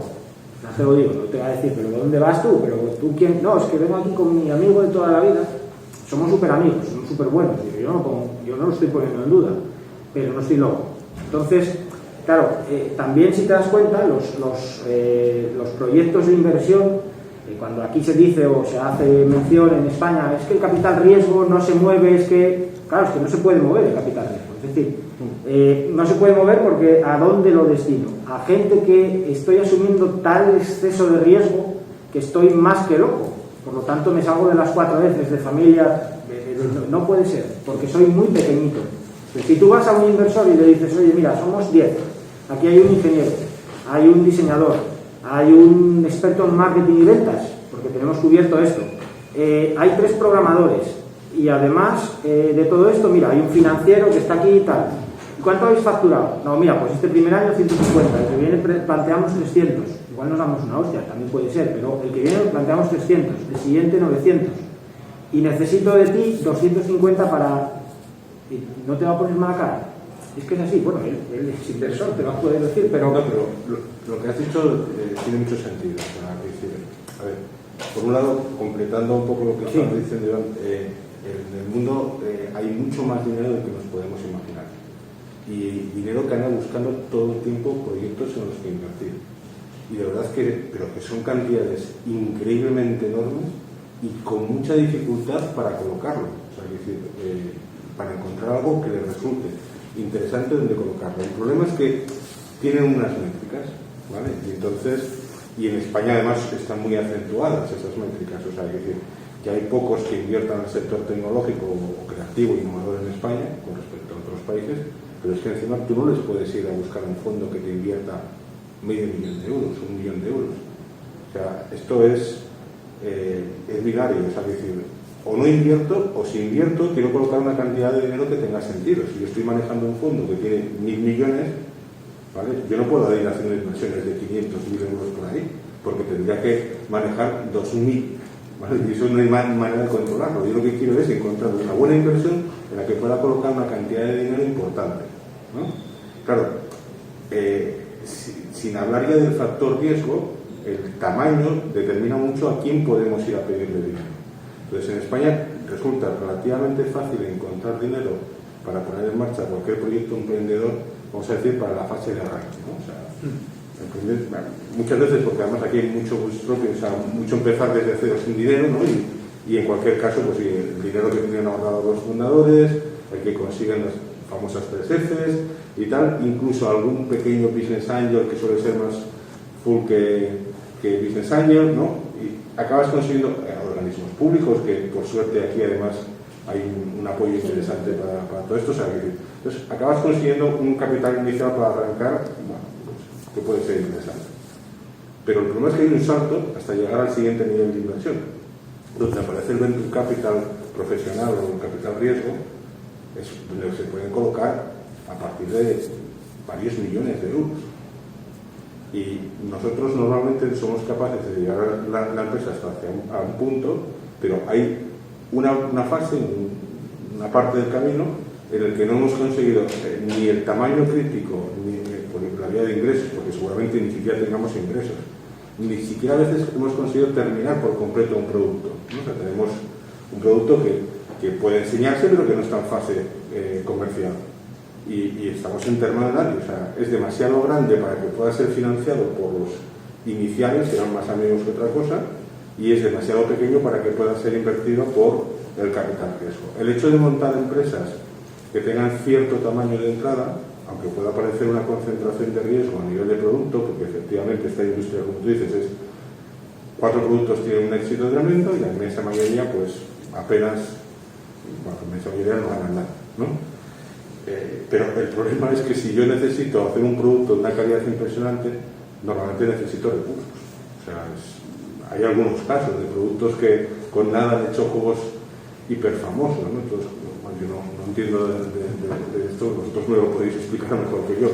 Ya te lo digo, no te va a decir, pero ¿dónde vas tú? ¿Pero tú quién? No, es que vengo aquí con mi amigo de toda la vida. Somos súper amigos, somos súper buenos. Yo no lo estoy poniendo en duda, pero no estoy loco. Entonces, claro, también si te das cuenta, los proyectos de inversión, cuando aquí se dice o se hace mención en España, es que el capital riesgo no se mueve, es que no se puede mover el capital riesgo. Es decir, no se puede mover porque ¿a dónde lo destino? A gente que estoy asumiendo tal exceso de riesgo que estoy más que loco. Por lo tanto, me salgo de las 4 veces de familia. No puede ser, porque soy muy pequeñito. Pero si tú vas a un inversor y le dices, oye, mira, somos 10, aquí hay un ingeniero, hay un diseñador, hay un experto en marketing y ventas, porque tenemos cubierto esto, hay 3 programadores Y además de todo esto, mira, hay un financiero que está aquí y tal. ¿Cuánto habéis facturado? No, mira, pues este primer año 150, el que viene planteamos 300. Igual nos damos una hostia, también puede ser, pero el que viene planteamos 300, el siguiente 900. Y necesito de ti 250 para... ¿Y no te va a poner mala cara? Es que es así, bueno, él es inversor, te lo vas a poder decir, pero... No, pero lo que has dicho tiene mucho sentido. O sea, a ver, por un lado, completando un poco lo que estabas diciendo, Iván, en el mundo hay mucho más dinero del que nos podemos imaginar. Y dinero que anda buscando todo el tiempo proyectos en los que invertir. Y de verdad pero que son cantidades increíblemente enormes y con mucha dificultad para colocarlo. O sea, es decir, para encontrar algo que les resulte interesante donde colocarlo. El problema es que tienen unas métricas, ¿vale? Y en España además están muy acentuadas esas métricas. O sea, es decir, que hay pocos que inviertan en el sector tecnológico o creativo e innovador en España con respecto a otros países, pero es que encima tú no les puedes ir a buscar un fondo que te invierta $500,000 de euros, $1 millón de euros. O sea, esto es binario, o sea, es decir, o no invierto, o si invierto, quiero colocar una cantidad de dinero que tenga sentido. Si yo estoy manejando un fondo que tiene 1.000 millones, ¿vale? Yo no puedo ir haciendo inversiones de 500.000 euros por ahí, porque tendría que manejar 2.000, ¿vale? Y eso no hay manera de controlarlo. Yo lo que quiero es encontrar una buena inversión en la que pueda colocar una cantidad de dinero importante, ¿no? Claro, sin hablar ya del factor riesgo, el tamaño determina mucho a quién podemos ir a pedirle dinero. Entonces, en España resulta relativamente fácil encontrar dinero para poner en marcha cualquier proyecto emprendedor, vamos a decir, para la fase de arranque, ¿no? O sea, muchas veces, porque además aquí hay mucho propio, o sea, mucho empezar desde cero sin dinero, ¿no? Y en cualquier caso, pues el dinero que tenían ahorrado los fundadores, el que consiguen las famosas 3 Fs y tal, incluso algún pequeño business angel que suele ser más full que business angel, ¿no? Y acabas consiguiendo organismos públicos, que por suerte aquí además hay un apoyo interesante para todo esto. O sea, entonces acabas consiguiendo un capital inicial para arrancar, bueno, pues, que puede ser interesante. Pero el problema es que hay un salto hasta llegar al siguiente nivel de inversión, donde aparece el venture capital profesional o el capital riesgo, es donde se pueden colocar a partir de varios millones de euros. Y nosotros normalmente somos capaces de llevar la empresa hasta a un punto, pero hay una fase, una parte del camino en el que no hemos conseguido ni el tamaño crítico, ni por la vía de ingresos, porque seguramente ni siquiera tengamos ingresos, ni siquiera a veces hemos conseguido terminar por completo un producto, ¿no? O sea, tenemos un producto que puede enseñarse, pero que no está en fase comercial. Y estamos en terminal, o sea, es demasiado grande para que pueda ser financiado por los iniciales, que eran más amigos que otra cosa, y es demasiado pequeño para que pueda ser invertido por el capital riesgo. El hecho de montar empresas que tengan cierto tamaño de entrada, aunque pueda parecer una concentración de riesgo a nivel de producto, porque efectivamente esta industria, como tú dices, es 4 productos tienen un éxito tremendo y la inmensa mayoría, pues apenas, bueno, la inmensa mayoría no ganan nada, ¿no? Pero el problema es que si yo necesito hacer un producto de una calidad impresionante, normalmente necesito recursos. O sea, hay algunos casos de productos que con nada han hecho juegos hiperfamosos, ¿no? Entonces, bueno, yo no entiendo de esto, vosotros me lo podéis explicar mejor que yo.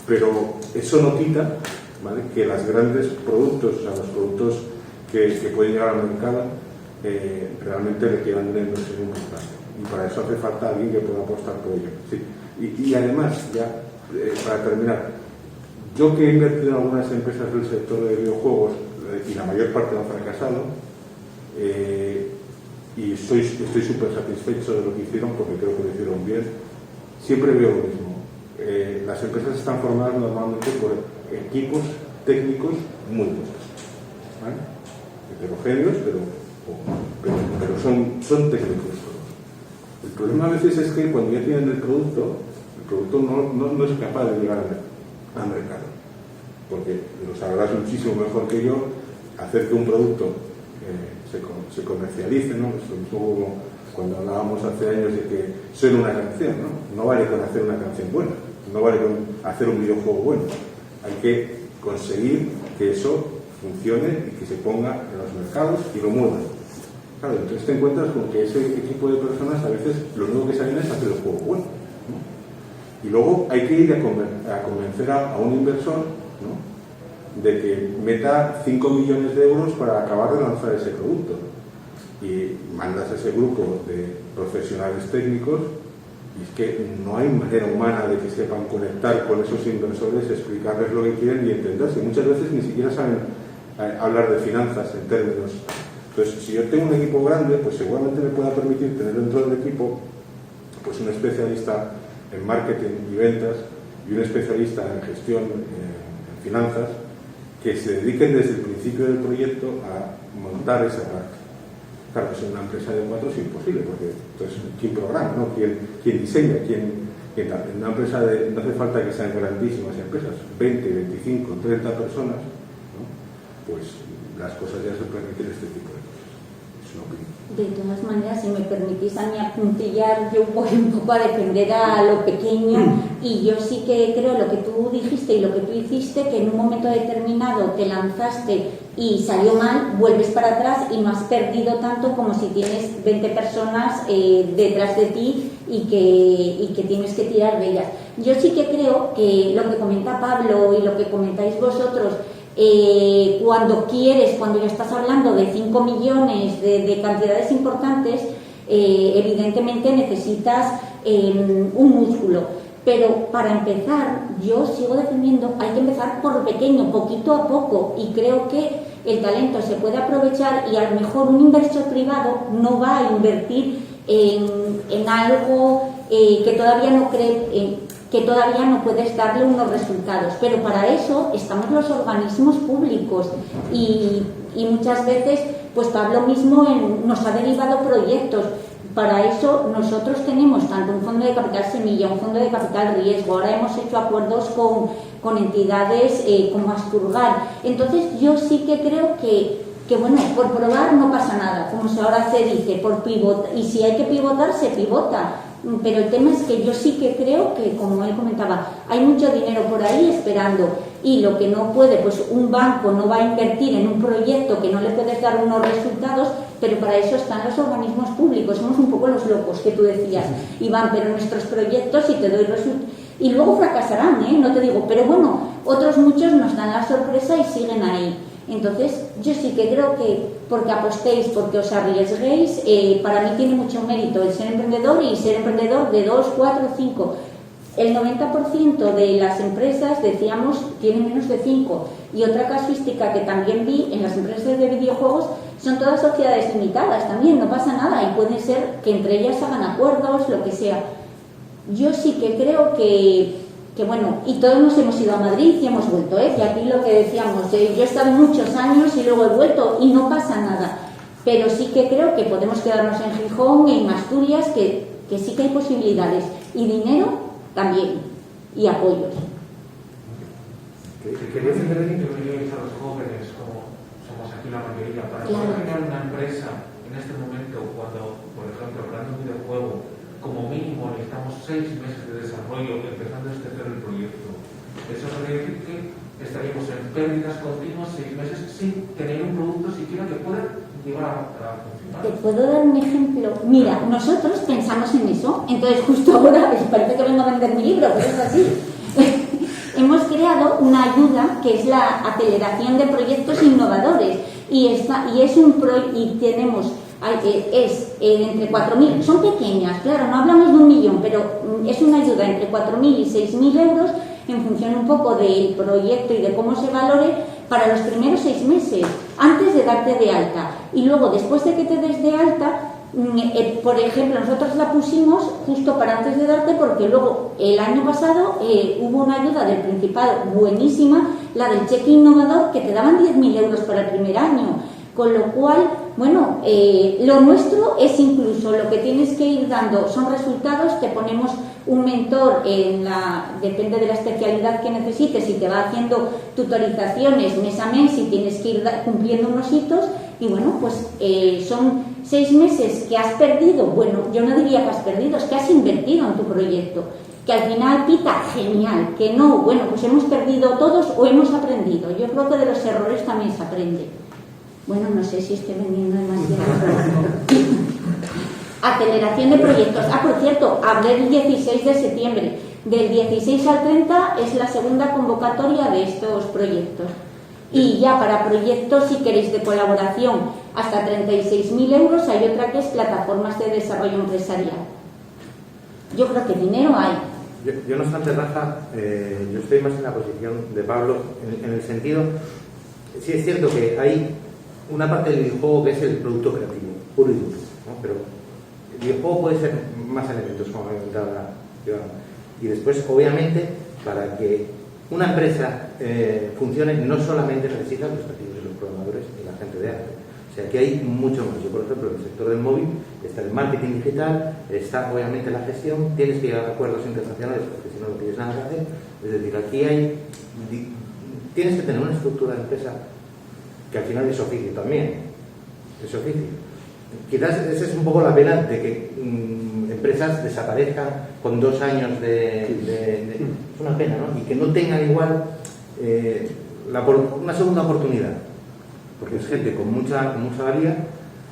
Pero eso no quita, ¿vale?, que los grandes productos, o sea, los productos que pueden llegar al mercado, realmente requieran una inversión importante. Y para eso hace falta alguien que pueda apostar por ello. Sí. Y además, ya para terminar, yo que he invertido en algunas empresas del sector de videojuegos y la mayor parte han fracasado, y estoy súper satisfecho de lo que hicieron porque creo que lo hicieron bien, siempre veo lo mismo. Las empresas están formadas normalmente por equipos técnicos muy buenos, ¿vale? Heterogéneos, pero son técnicos. El problema a veces es que cuando ya tienen el producto no es capaz de llegar al mercado, porque lo sabrás muchísimo mejor que yo, hacer que un producto se comercialice, ¿no? Es lo mismo cuando hablábamos hace años de que suena una canción, ¿no? No vale con hacer una canción buena, no vale con hacer un videojuego bueno, hay que conseguir que eso funcione y que se ponga en los mercados y lo muevan. Claro, entonces te encuentras con que ese equipo de personas a veces lo único que saben es hacer el juego bueno, ¿no? Y luego hay que ir a convencer a un inversor, ¿no?, de que meta 5 millones de euros para acabar de lanzar ese producto. Y mandas a ese grupo de profesionales técnicos y es que no hay manera humana de que sepan conectar con esos inversores, explicarles lo que quieren y entenderse. Muchas veces ni siquiera saben hablar de finanzas en términos. Entonces, si yo tengo un equipo grande, pues seguramente me pueda permitir tener dentro del equipo pues un especialista en marketing y ventas y un especialista en gestión, en finanzas, que se dediquen desde el principio del proyecto a montar esa parte. Claro, si una empresa de 4 es imposible, porque entonces, ¿quién programa, no? ¿Quién diseña? ¿Quién tal? En una empresa no hace falta que sean grandísimas empresas, 20, 25, 30 personas, ¿no? Pues las cosas ya se permiten este tipo de cosas. Es una opinión. De todas maneras, si me permitís a mí apuntillar, yo voy un poco a defender a lo pequeño y yo sí que creo lo que tú dijiste y lo que tú hiciste, que en un momento determinado te lanzaste y salió mal, vuelves para atrás y no has perdido tanto como si tienes 20 personas detrás de ti y que tienes que tirar de ellas. Yo sí que creo que lo que comenta Pablo y lo que comentáis vosotros, cuando ya estás hablando de 5 millones de cantidades importantes, evidentemente necesitas un músculo. Pero para empezar, yo sigo defendiendo, hay que empezar por lo pequeño, poquito a poco, y creo que el talento se puede aprovechar y a lo mejor un inversor privado no va a invertir en algo que todavía no cree, que todavía no puedes darle unos resultados, pero para eso estamos los organismos públicos y muchas veces, pues Pablo mismo nos ha derivado proyectos. Para eso nosotros tenemos tanto un fondo de capital semilla, un fondo de capital riesgo, ahora hemos hecho acuerdos con entidades como Asturgar. Entonces yo sí que creo que bueno, por probar no pasa nada, como ahora se dice, por pivotar, y si hay que pivotar, se pivota. Pero el tema es que yo sí que creo que, como él comentaba, hay mucho dinero por ahí esperando y lo que no puede, pues un banco no va a invertir en un proyecto que no le puedes dar unos resultados, pero para eso están los organismos públicos. Somos un poco los locos que tú decías, Iván, pero nuestros proyectos, si te doy resultados, y luego fracasarán, no te digo, pero bueno, otros muchos nos dan la sorpresa y siguen ahí. Entonces, yo sí que creo que porque apostéis, porque os arriesguéis, para mí tiene mucho mérito el ser emprendedor y ser emprendedor de 2, 4, 5. El 90% de las empresas, decíamos, tienen menos de 5. Y otra casuística que también vi en las empresas de videojuegos son todas sociedades limitadas también, no pasa nada y puede ser que entre ellas hagan acuerdos, lo que sea. Yo sí que creo que bueno, y todos nos hemos ido a Madrid y hemos vuelto, que aquí lo que decíamos, yo he estado muchos años y luego he vuelto y no pasa nada, pero sí que creo que podemos quedarnos en Gijón, en Asturias, que sí que hay posibilidades, y dinero también, y apoyos. ¿Querías entender que a los jóvenes, como somos aquí la mayoría, para poder crear una empresa en este momento, cuando, por ejemplo, hablando de un videojuego, como mínimo necesitamos 6 meses de desarrollo empezando a extender el proyecto? Eso quiere decir que estaríamos en pérdidas continuas 6 meses sin tener un producto siquiera que pueda llegar a funcionar. Te puedo dar un ejemplo. Mira, nosotros pensamos en eso, entonces justo ahora, parece que vengo a vender mi libro, pero es así. Hemos creado una ayuda que es la aceleración de proyectos innovadores y tenemos entre 4.000, son pequeñas, claro, no hablamos de 1 millón, pero es una ayuda entre 4.000 y 6.000 euros en función un poco del proyecto y de cómo se valore para los primeros 6 meses, antes de darte de alta. Y luego, después de que te des de alta, por ejemplo, nosotros la pusimos justo para antes de darte, porque luego el año pasado hubo una ayuda del Principado buenísima, la del cheque innovador, que te daban 10.000 euros para el primer año. Con lo cual, bueno, lo nuestro es incluso lo que tienes que ir dando son resultados, te ponemos un mentor, depende de la especialidad que necesites y te va haciendo tutorizaciones mes a mes y tienes que ir cumpliendo unos hitos y bueno, pues son 6 meses que has perdido, bueno, yo no diría que has perdido, es que has invertido en tu proyecto, que al final pita, genial, que no, bueno, pues hemos perdido todos o hemos aprendido, yo creo que de los errores también se aprende. Bueno, no sé si estoy vendiendo demasiado. Aceleración de proyectos. Por cierto, hablé el 16 de septiembre. Del 16 al 30 es la segunda convocatoria de estos proyectos. Y ya para proyectos, si queréis, de colaboración hasta 36.000 euros, hay otra que es plataformas de desarrollo empresarial. Yo creo que dinero hay. Yo no obstante, Rafa, yo estoy más en la posición de Pablo, en el sentido, sí es cierto que hay una parte del videojuego que es el producto creativo, puro y duro, ¿no? Pero el videojuego puede ser más elementos, como ha comentado la ciudadana. Y después, obviamente, para que una empresa funcione, no solamente necesita los creativos y los programadores y la gente de arte. O sea, que hay mucho más. Yo, por ejemplo, en el sector del móvil está el marketing digital, está obviamente la gestión, tienes que llegar a acuerdos internacionales porque si no, no tienes nada que hacer. Es decir, aquí tienes que tener una estructura de empresa que al final es oficio también. Es oficio. Quizás esa es un poco la pena de que empresas desaparezcan con 2 años es una pena, ¿no? Y que no tengan igual una segunda oportunidad. Porque es gente con mucha valía.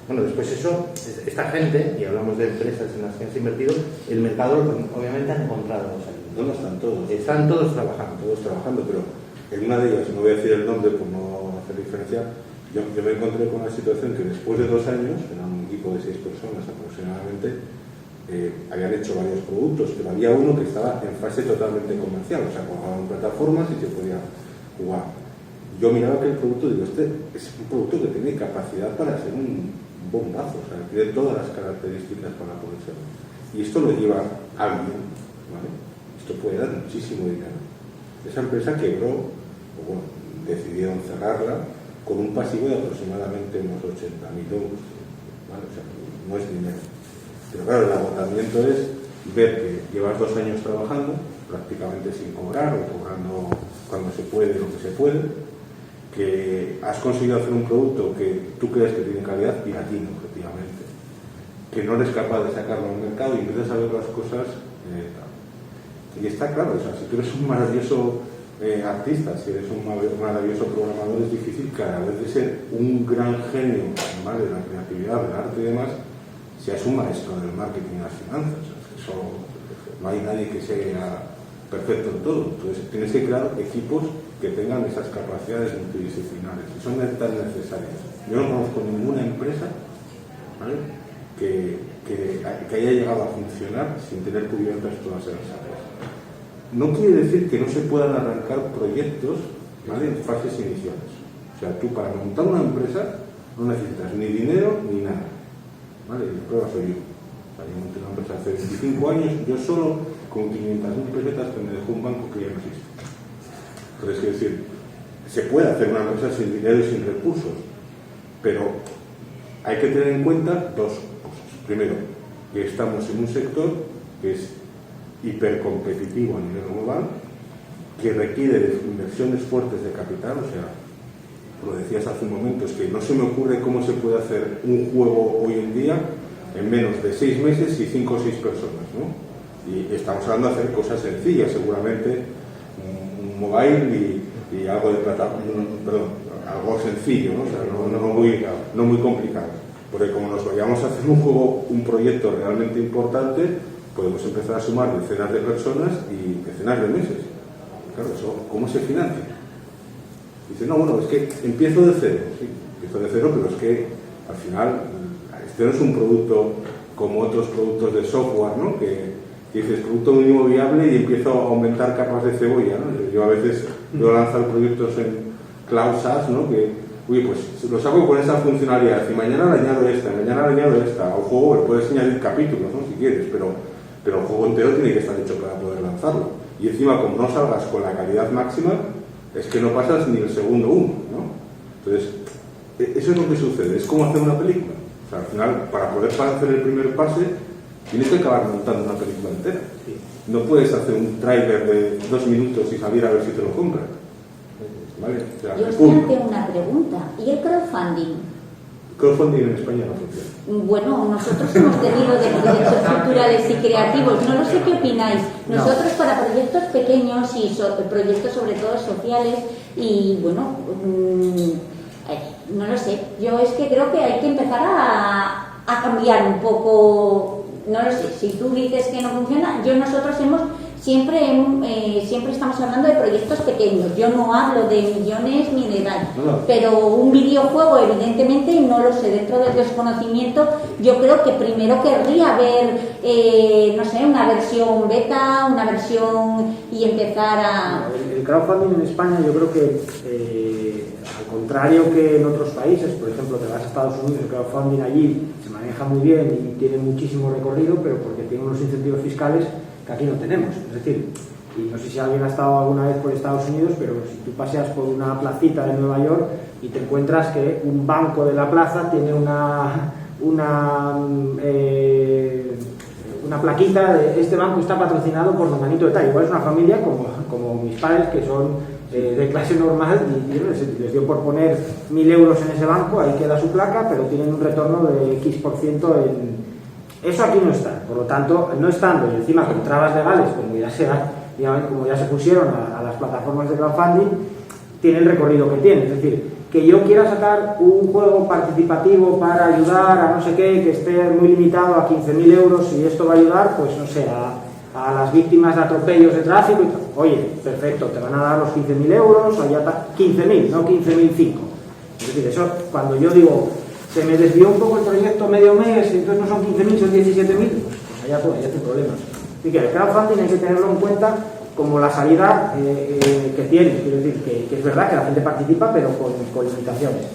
Bueno, después eso, esta gente, y hablamos de empresas en las que has invertido, el mercado obviamente ha encontrado salida. No están todos. Están todos trabajando. Pero en una de ellas, no voy a decir el nombre por no hacer diferencia, yo me encontré con una situación que después de 2 años, era un equipo de 6 personas aproximadamente, habían hecho varios productos, pero había uno que estaba en fase totalmente comercial, o sea, jugaban plataformas y se podía jugar. Yo miraba que el producto, digo, este es un producto que tiene capacidad para ser un bombazo, o sea, tiene todas las características para poder serlo. Y esto lo lleva alguien, ¿vale? Esto puede dar muchísimo dinero. Esa empresa quebró, o bueno, decidieron cerrarla con un pasivo de aproximadamente unos 80.000 euros, ¿vale? O sea, no es dinero. Pero claro, el agotamiento es ver que llevas 2 años trabajando, prácticamente sin cobrar o cobrando cuando se puede lo que se puede, que has conseguido hacer un producto que tú crees que tiene calidad y la tiene objetivamente, que no eres capaz de sacarlo al mercado y empiezas a ver las cosas y está claro, o sea, si tú eres un maravilloso artista, si eres un maravilloso programador, es difícil que a la vez de ser un gran genio, ¿vale?, de la creatividad, del arte y demás, seas un maestro del marketing y las finanzas. O sea, eso no hay nadie que sea perfecto en todo. Entonces tienes que crear equipos que tengan esas capacidades multidisciplinares y son tan necesarias. Yo no conozco ninguna empresa, ¿vale?, que haya llegado a funcionar sin tener cubiertas todas esas áreas. No quiere decir que no se puedan arrancar proyectos, ¿vale?, en fases iniciales. O sea, tú para montar una empresa no necesitas ni dinero ni nada, ¿vale? Y la prueba soy yo. O sea, yo monté una empresa hace 25 años, yo solo con 500.000 pesetas que me dejó un banco que ya no existe. Entonces, es decir, se puede hacer una empresa sin dinero y sin recursos, pero hay que tener en cuenta 2 cosas. Primero, que estamos en un sector que es hipercompetitivo a nivel global, que requiere de inversiones fuertes de capital, o sea, lo decías hace un momento, es que no se me ocurre cómo se puede hacer un juego hoy en día en menos de 6 meses y 5 o 6 personas, ¿no? Y estamos hablando de hacer cosas sencillas, seguramente un mobile y algo de plataforma, algo sencillo, ¿no? O sea, no muy complicado, porque como nos vayamos a hacer un juego, un proyecto realmente importante, podemos empezar a sumar decenas de personas y decenas de meses. Claro, eso, ¿cómo se financia? Dice, no, bueno, es que empiezo de cero. Sí, empiezo de cero, pero es que al final este no es un producto como otros productos de software, ¿no? Que dices producto mínimo viable y empiezo a aumentar capas de cebolla, ¿no? Yo a veces voy a lanzar proyectos en Cloud SaaS, ¿no? Que, pues los hago con esa funcionalidad y mañana le añado esta, Al juego le puedes añadir capítulos, ¿no?, si quieres, pero el juego entero tiene que estar hecho para poder lanzarlo. Y encima, como no salgas con la calidad máxima, es que no pasas ni el segundo uno, ¿no? Entonces, eso es lo que sucede, es como hacer una película. O sea, al final, para poder hacer el primer pase, tienes que acabar montando una película entera. No puedes hacer un tráiler de 2 minutos y salir a ver si te lo compran. ¿Vale? O sea, yo os planteo una pregunta. ¿Y el crowdfunding? Crowdfunding en España no funciona. Bueno, nosotros hemos tenido de proyectos culturales y creativos. No lo sé qué opináis. Nosotros para proyectos pequeños y proyectos sobre todo sociales y bueno, no lo sé, yo es que creo que hay que empezar a cambiar un poco, no lo sé, si tú dices que no funciona, nosotros siempre estamos hablando de proyectos pequeños, yo no hablo de millones ni de nada, pero un videojuego evidentemente, no lo sé, dentro del desconocimiento, yo creo que primero querría ver, no sé, una versión beta, una versión y empezar a... El crowdfunding en España yo creo que, al contrario que en otros países, por ejemplo, te vas a Estados Unidos, el crowdfunding allí se maneja muy bien y tiene muchísimo recorrido, pero porque tiene unos incentivos fiscales que aquí no tenemos. Es decir, y no sé si alguien ha estado alguna vez por Estados Unidos, pero si tú paseas por una placita de Nueva York y te encuentras que un banco de la plaza tiene una plaquita de este banco está patrocinado por Manganito de tal. Igual es una familia como mis padres, que son de clase normal, y les dio por poner 1.000 euros en ese banco, ahí queda su placa, pero tienen un retorno de X% en... Eso aquí no está, por lo tanto, no estando, y encima con trabas legales, como ya se pusieron a las plataformas de crowdfunding, tiene el recorrido que tiene. Es decir, que yo quiera sacar un juego participativo para ayudar a no sé qué, que esté muy limitado a 15.000 euros, y esto va a ayudar, pues no sé, a las víctimas de atropellos de tráfico y tal. Oye, perfecto, te van a dar los 15.000 euros, allá 15.000, no 15.005. Es decir, eso, cuando yo digo, se me desvió un poco el proyecto medio mes, entonces no son 15.000, son 17.000, pues allá hay problemas. Así que el crowdfunding hay que tenerlo en cuenta como la salida que tiene. Quiero decir que es verdad que la gente participa, pero con limitaciones.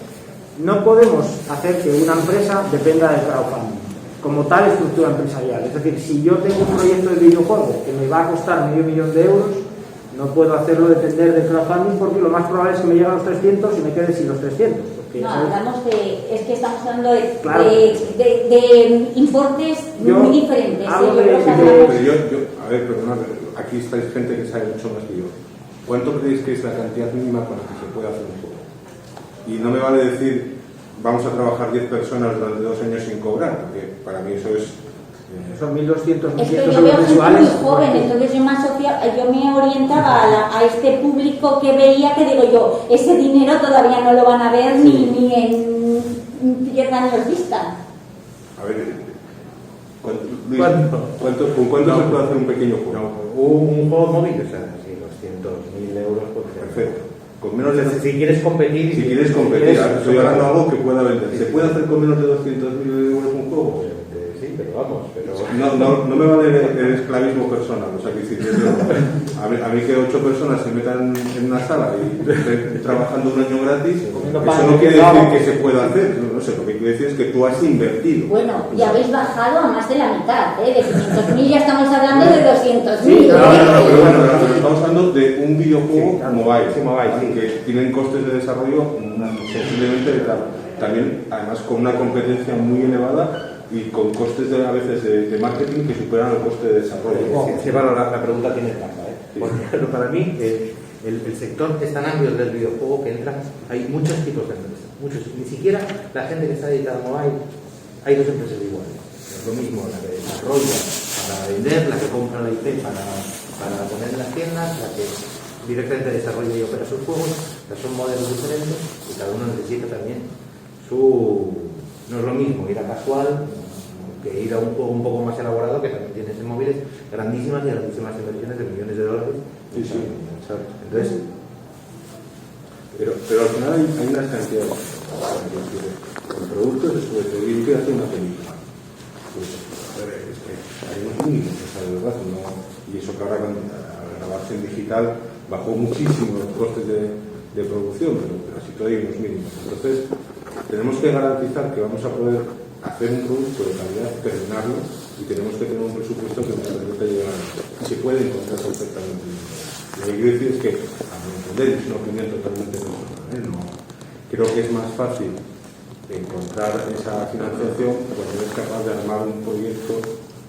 No podemos hacer que una empresa dependa del crowdfunding como tal estructura empresarial. Es decir, si yo tengo un proyecto de videojuego que me va a costar $500.000 euros, no puedo hacerlo depender del crowdfunding, porque lo más probable es que me lleguen los 300 y me quede sin los 300. No, hablamos es que estamos hablando de, claro, de importes muy diferentes. A ver, perdona, aquí estáis gente que sabe mucho más que yo. ¿Cuánto creéis que es la cantidad mínima con la que se puede hacer un juego? Y no me vale decir, vamos a trabajar 10 personas durante 2 años sin cobrar, porque para mí eso es... Son 1.200, 1.500 es que yo veo gente muy joven, entonces yo me orientaba a este público que veía, que digo yo, ese dinero todavía no lo van a ver ni en 10 años vista. A ver, ¿con cuánto se puede hacer un pequeño juego? Un juego móvil, o sea, sí, los 100.000 euros, pues, perfecto. Con menos de... Si quieres competir... estoy hablando de algo que pueda vender. ¿Se puede hacer con menos de 200.000 euros un juego? Sí, pero vamos, No me vale el esclavismo personal, o sea, que si a mí que 8 personas se metan en una sala y estén trabajando un año gratis, eso no quiere decir que se pueda hacer, no sé, lo que quiere decir es que tú has invertido. Bueno, ya habéis bajado a más de la mitad, de 500.000 ya estamos hablando de 200.000. Pero bueno, estamos hablando de un videojuego mobile, que tienen costes de desarrollo sensiblemente también, además con una competencia muy elevada y con costes a veces de marketing que superan el coste de desarrollo. Sí, bueno, la pregunta tiene trampa, ¿eh? Porque para mí el sector es tan amplio del videojuego que entran, hay muchos tipos de empresas, muchos, ni siquiera la gente que está dedicada a mobile, hay 2 empresas iguales. Es lo mismo la que desarrolla para vender, la que compra la IP para poner en las tiendas, la que directamente desarrolla y opera sus juegos. O sea, son modelos diferentes y cada uno necesita también su... No es lo mismo ir a casual que ir a un juego un poco más elaborado, que también tienes en móviles grandísimas inversiones de millones de dólares. Sí, exacto. Entonces, pero al final hay unas cantidades. El producto se puede pedir que hace una película. Pues, a ver, es que hay unos límites, de verdad, y eso que ahora al grabarse en digital bajó muchísimo los costes de producción, pero así todavía hay unos mínimos. Entonces, tenemos que garantizar que vamos a poder hacer un producto de calidad, terminarlo, y tenemos que tener un presupuesto que nos permita llegar a eso. Se puede encontrar perfectamente. Lo que quiero decir es que, a mi entender, es una opinión totalmente personal, ¿no? Creo que es más fácil encontrar esa financiación cuando eres capaz de armar un proyecto,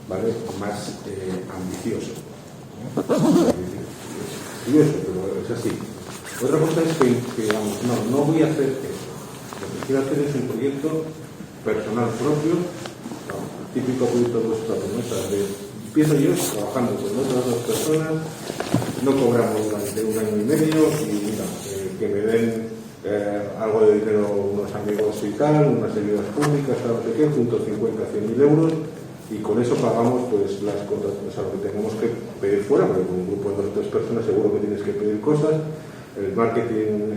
¿vale?, más ambicioso, ¿no? Es curioso, pero es así. Otra cosa es que digamos, no voy a hacer eso. Lo que quiero hacer es un proyecto personal propio, el típico proyecto de vuestra promesa, de empiezo yo trabajando con otras 2 personas, no cobramos durante 1 año y medio y mira, que me den algo de dinero, unos amigos y tal, unas ayudas públicas, no sé qué, junto 50-100.000 euros, y con eso pagamos pues las contrataciones, o sea, lo que tenemos que pedir fuera, porque con un grupo de 2 o 3 personas seguro que tienes que pedir cosas, el marketing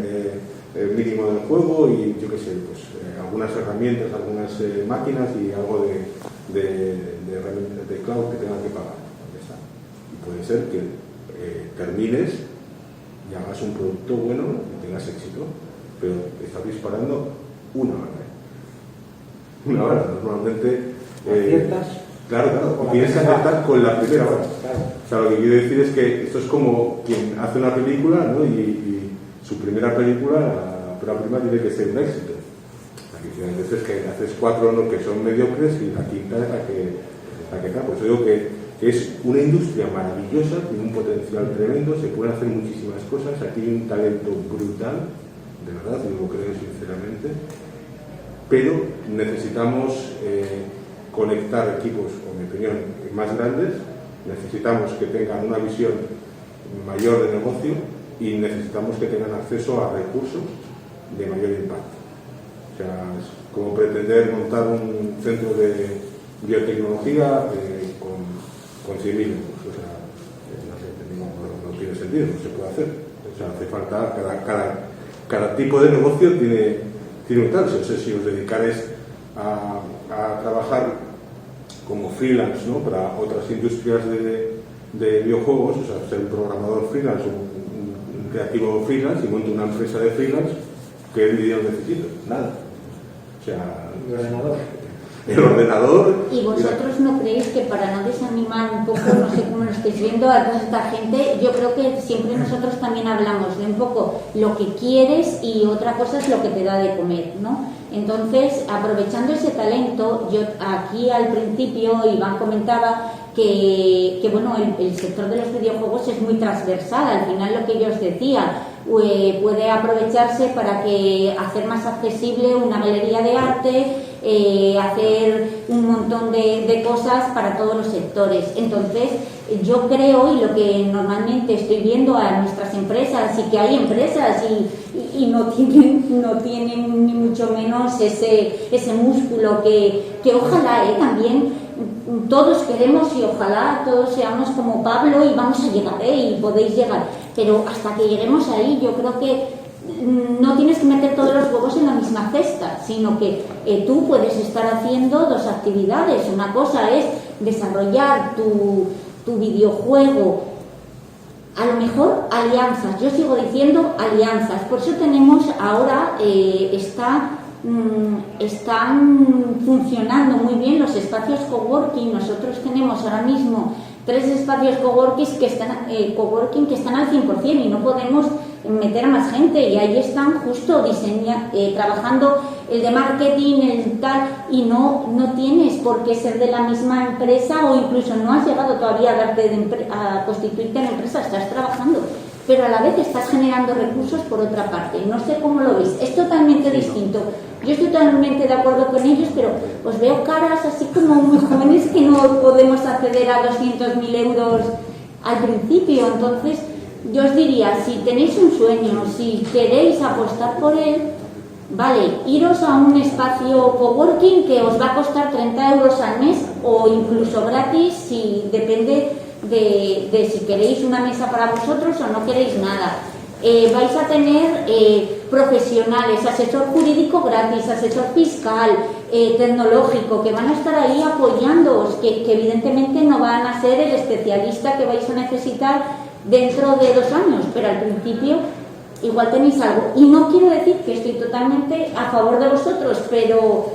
mínimo del juego y yo qué sé, pues algunas herramientas, algunas máquinas y algo de herramientas de cloud que tengan que pagar. Y puede ser que termines y hagas un producto bueno y tengas éxito, pero estás disparando una hora. Normalmente claro, y tienes que acertar con la primera hora. O sea, lo que quiero decir es que esto es como quien hace una película, ¿no? y su primera película, la primera tiene que ser un éxito. Hay veces que haces 4 ¿no? que son mediocres y la quinta es la que tal. Pues yo digo que es una industria maravillosa, tiene un potencial tremendo, se pueden hacer muchísimas cosas, aquí hay un talento brutal, de verdad, yo lo creo sinceramente, pero necesitamos conectar equipos, en mi opinión, más grandes, necesitamos que tengan una visión mayor de negocio y necesitamos que tengan acceso a recursos de mayor impacto. O sea, es como pretender montar un centro de biotecnología con 100.000 euros. O sea, no tiene sentido, no se puede hacer. O sea, hace falta, cada tipo de negocio tiene un tal. O sea, si os dedicáis a trabajar como freelance, ¿no? Para otras industrias de videojuegos, o sea, ser un programador freelance o un creativo freelance y monto una empresa de freelance, ¿qué dinero necesito? Nada. O sea, el ordenador. ¿Y vosotros no creéis que para no desanimar un poco, no sé cómo lo estáis viendo a toda esta gente, yo creo que siempre nosotros también hablamos de un poco lo que quieres y otra cosa es lo que te da de comer, ¿no? Entonces, aprovechando ese talento, yo aquí al principio Iván comentaba que bueno, el sector de los videojuegos es muy transversal, al final lo que yo os decía, puede aprovecharse para hacer más accesible una galería de arte, hacer un montón de cosas para todos los sectores. Entonces, yo creo, y lo que normalmente estoy viendo a nuestras empresas, y que hay empresas y no tienen ni mucho menos ese músculo que ojalá también todos queremos, y ojalá todos seamos como Pablo y vamos a llegar, y podéis llegar, pero hasta que lleguemos ahí yo creo que no tienes que meter todos los huevos en la misma cesta, sino que tú puedes estar haciendo 2 actividades. Una cosa es desarrollar tu videojuego, a lo mejor alianzas, yo sigo diciendo alianzas, por eso tenemos ahora, están funcionando muy bien los espacios coworking. Nosotros tenemos ahora mismo 3 espacios coworking que están al 100% y no podemos meter a más gente, y ahí están justo trabajando el de marketing, el tal, y no tienes por qué ser de la misma empresa, o incluso no has llegado todavía a constituirte en empresa, estás trabajando, pero a la vez estás generando recursos por otra parte. No sé cómo lo veis, es totalmente distinto. Yo estoy totalmente de acuerdo con ellos, pero os veo caras así como muy jóvenes que no podemos acceder a 200.000 euros al principio. Entonces, yo os diría, si tenéis un sueño, si queréis apostar por él, vale, iros a un espacio coworking que os va a costar 30 euros al mes o incluso gratis, si depende de si queréis una mesa para vosotros o no queréis nada. Vais a tener profesionales, asesor jurídico gratis, asesor fiscal, tecnológico, que van a estar ahí apoyándoos, que evidentemente no van a ser el especialista que vais a necesitar dentro de 2 años, pero al principio igual tenéis algo. Y no quiero decir que estoy totalmente a favor de vosotros, pero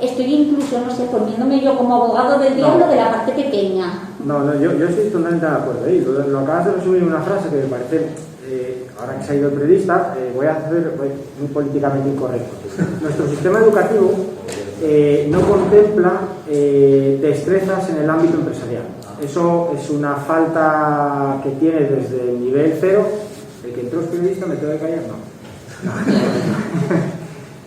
estoy incluso, no sé, poniéndome yo como abogado del diablo de la parte pequeña. No, yo estoy totalmente de acuerdo. Lo acabas de resumir en una frase que me parece, ahora que se ha ido el periodista, voy a hacer muy políticamente incorrecto. Nuestro sistema educativo no contempla destrezas en el ámbito empresarial. Eso es una falta que tiene desde el nivel 0. El que entró es periodista, me tengo que callar,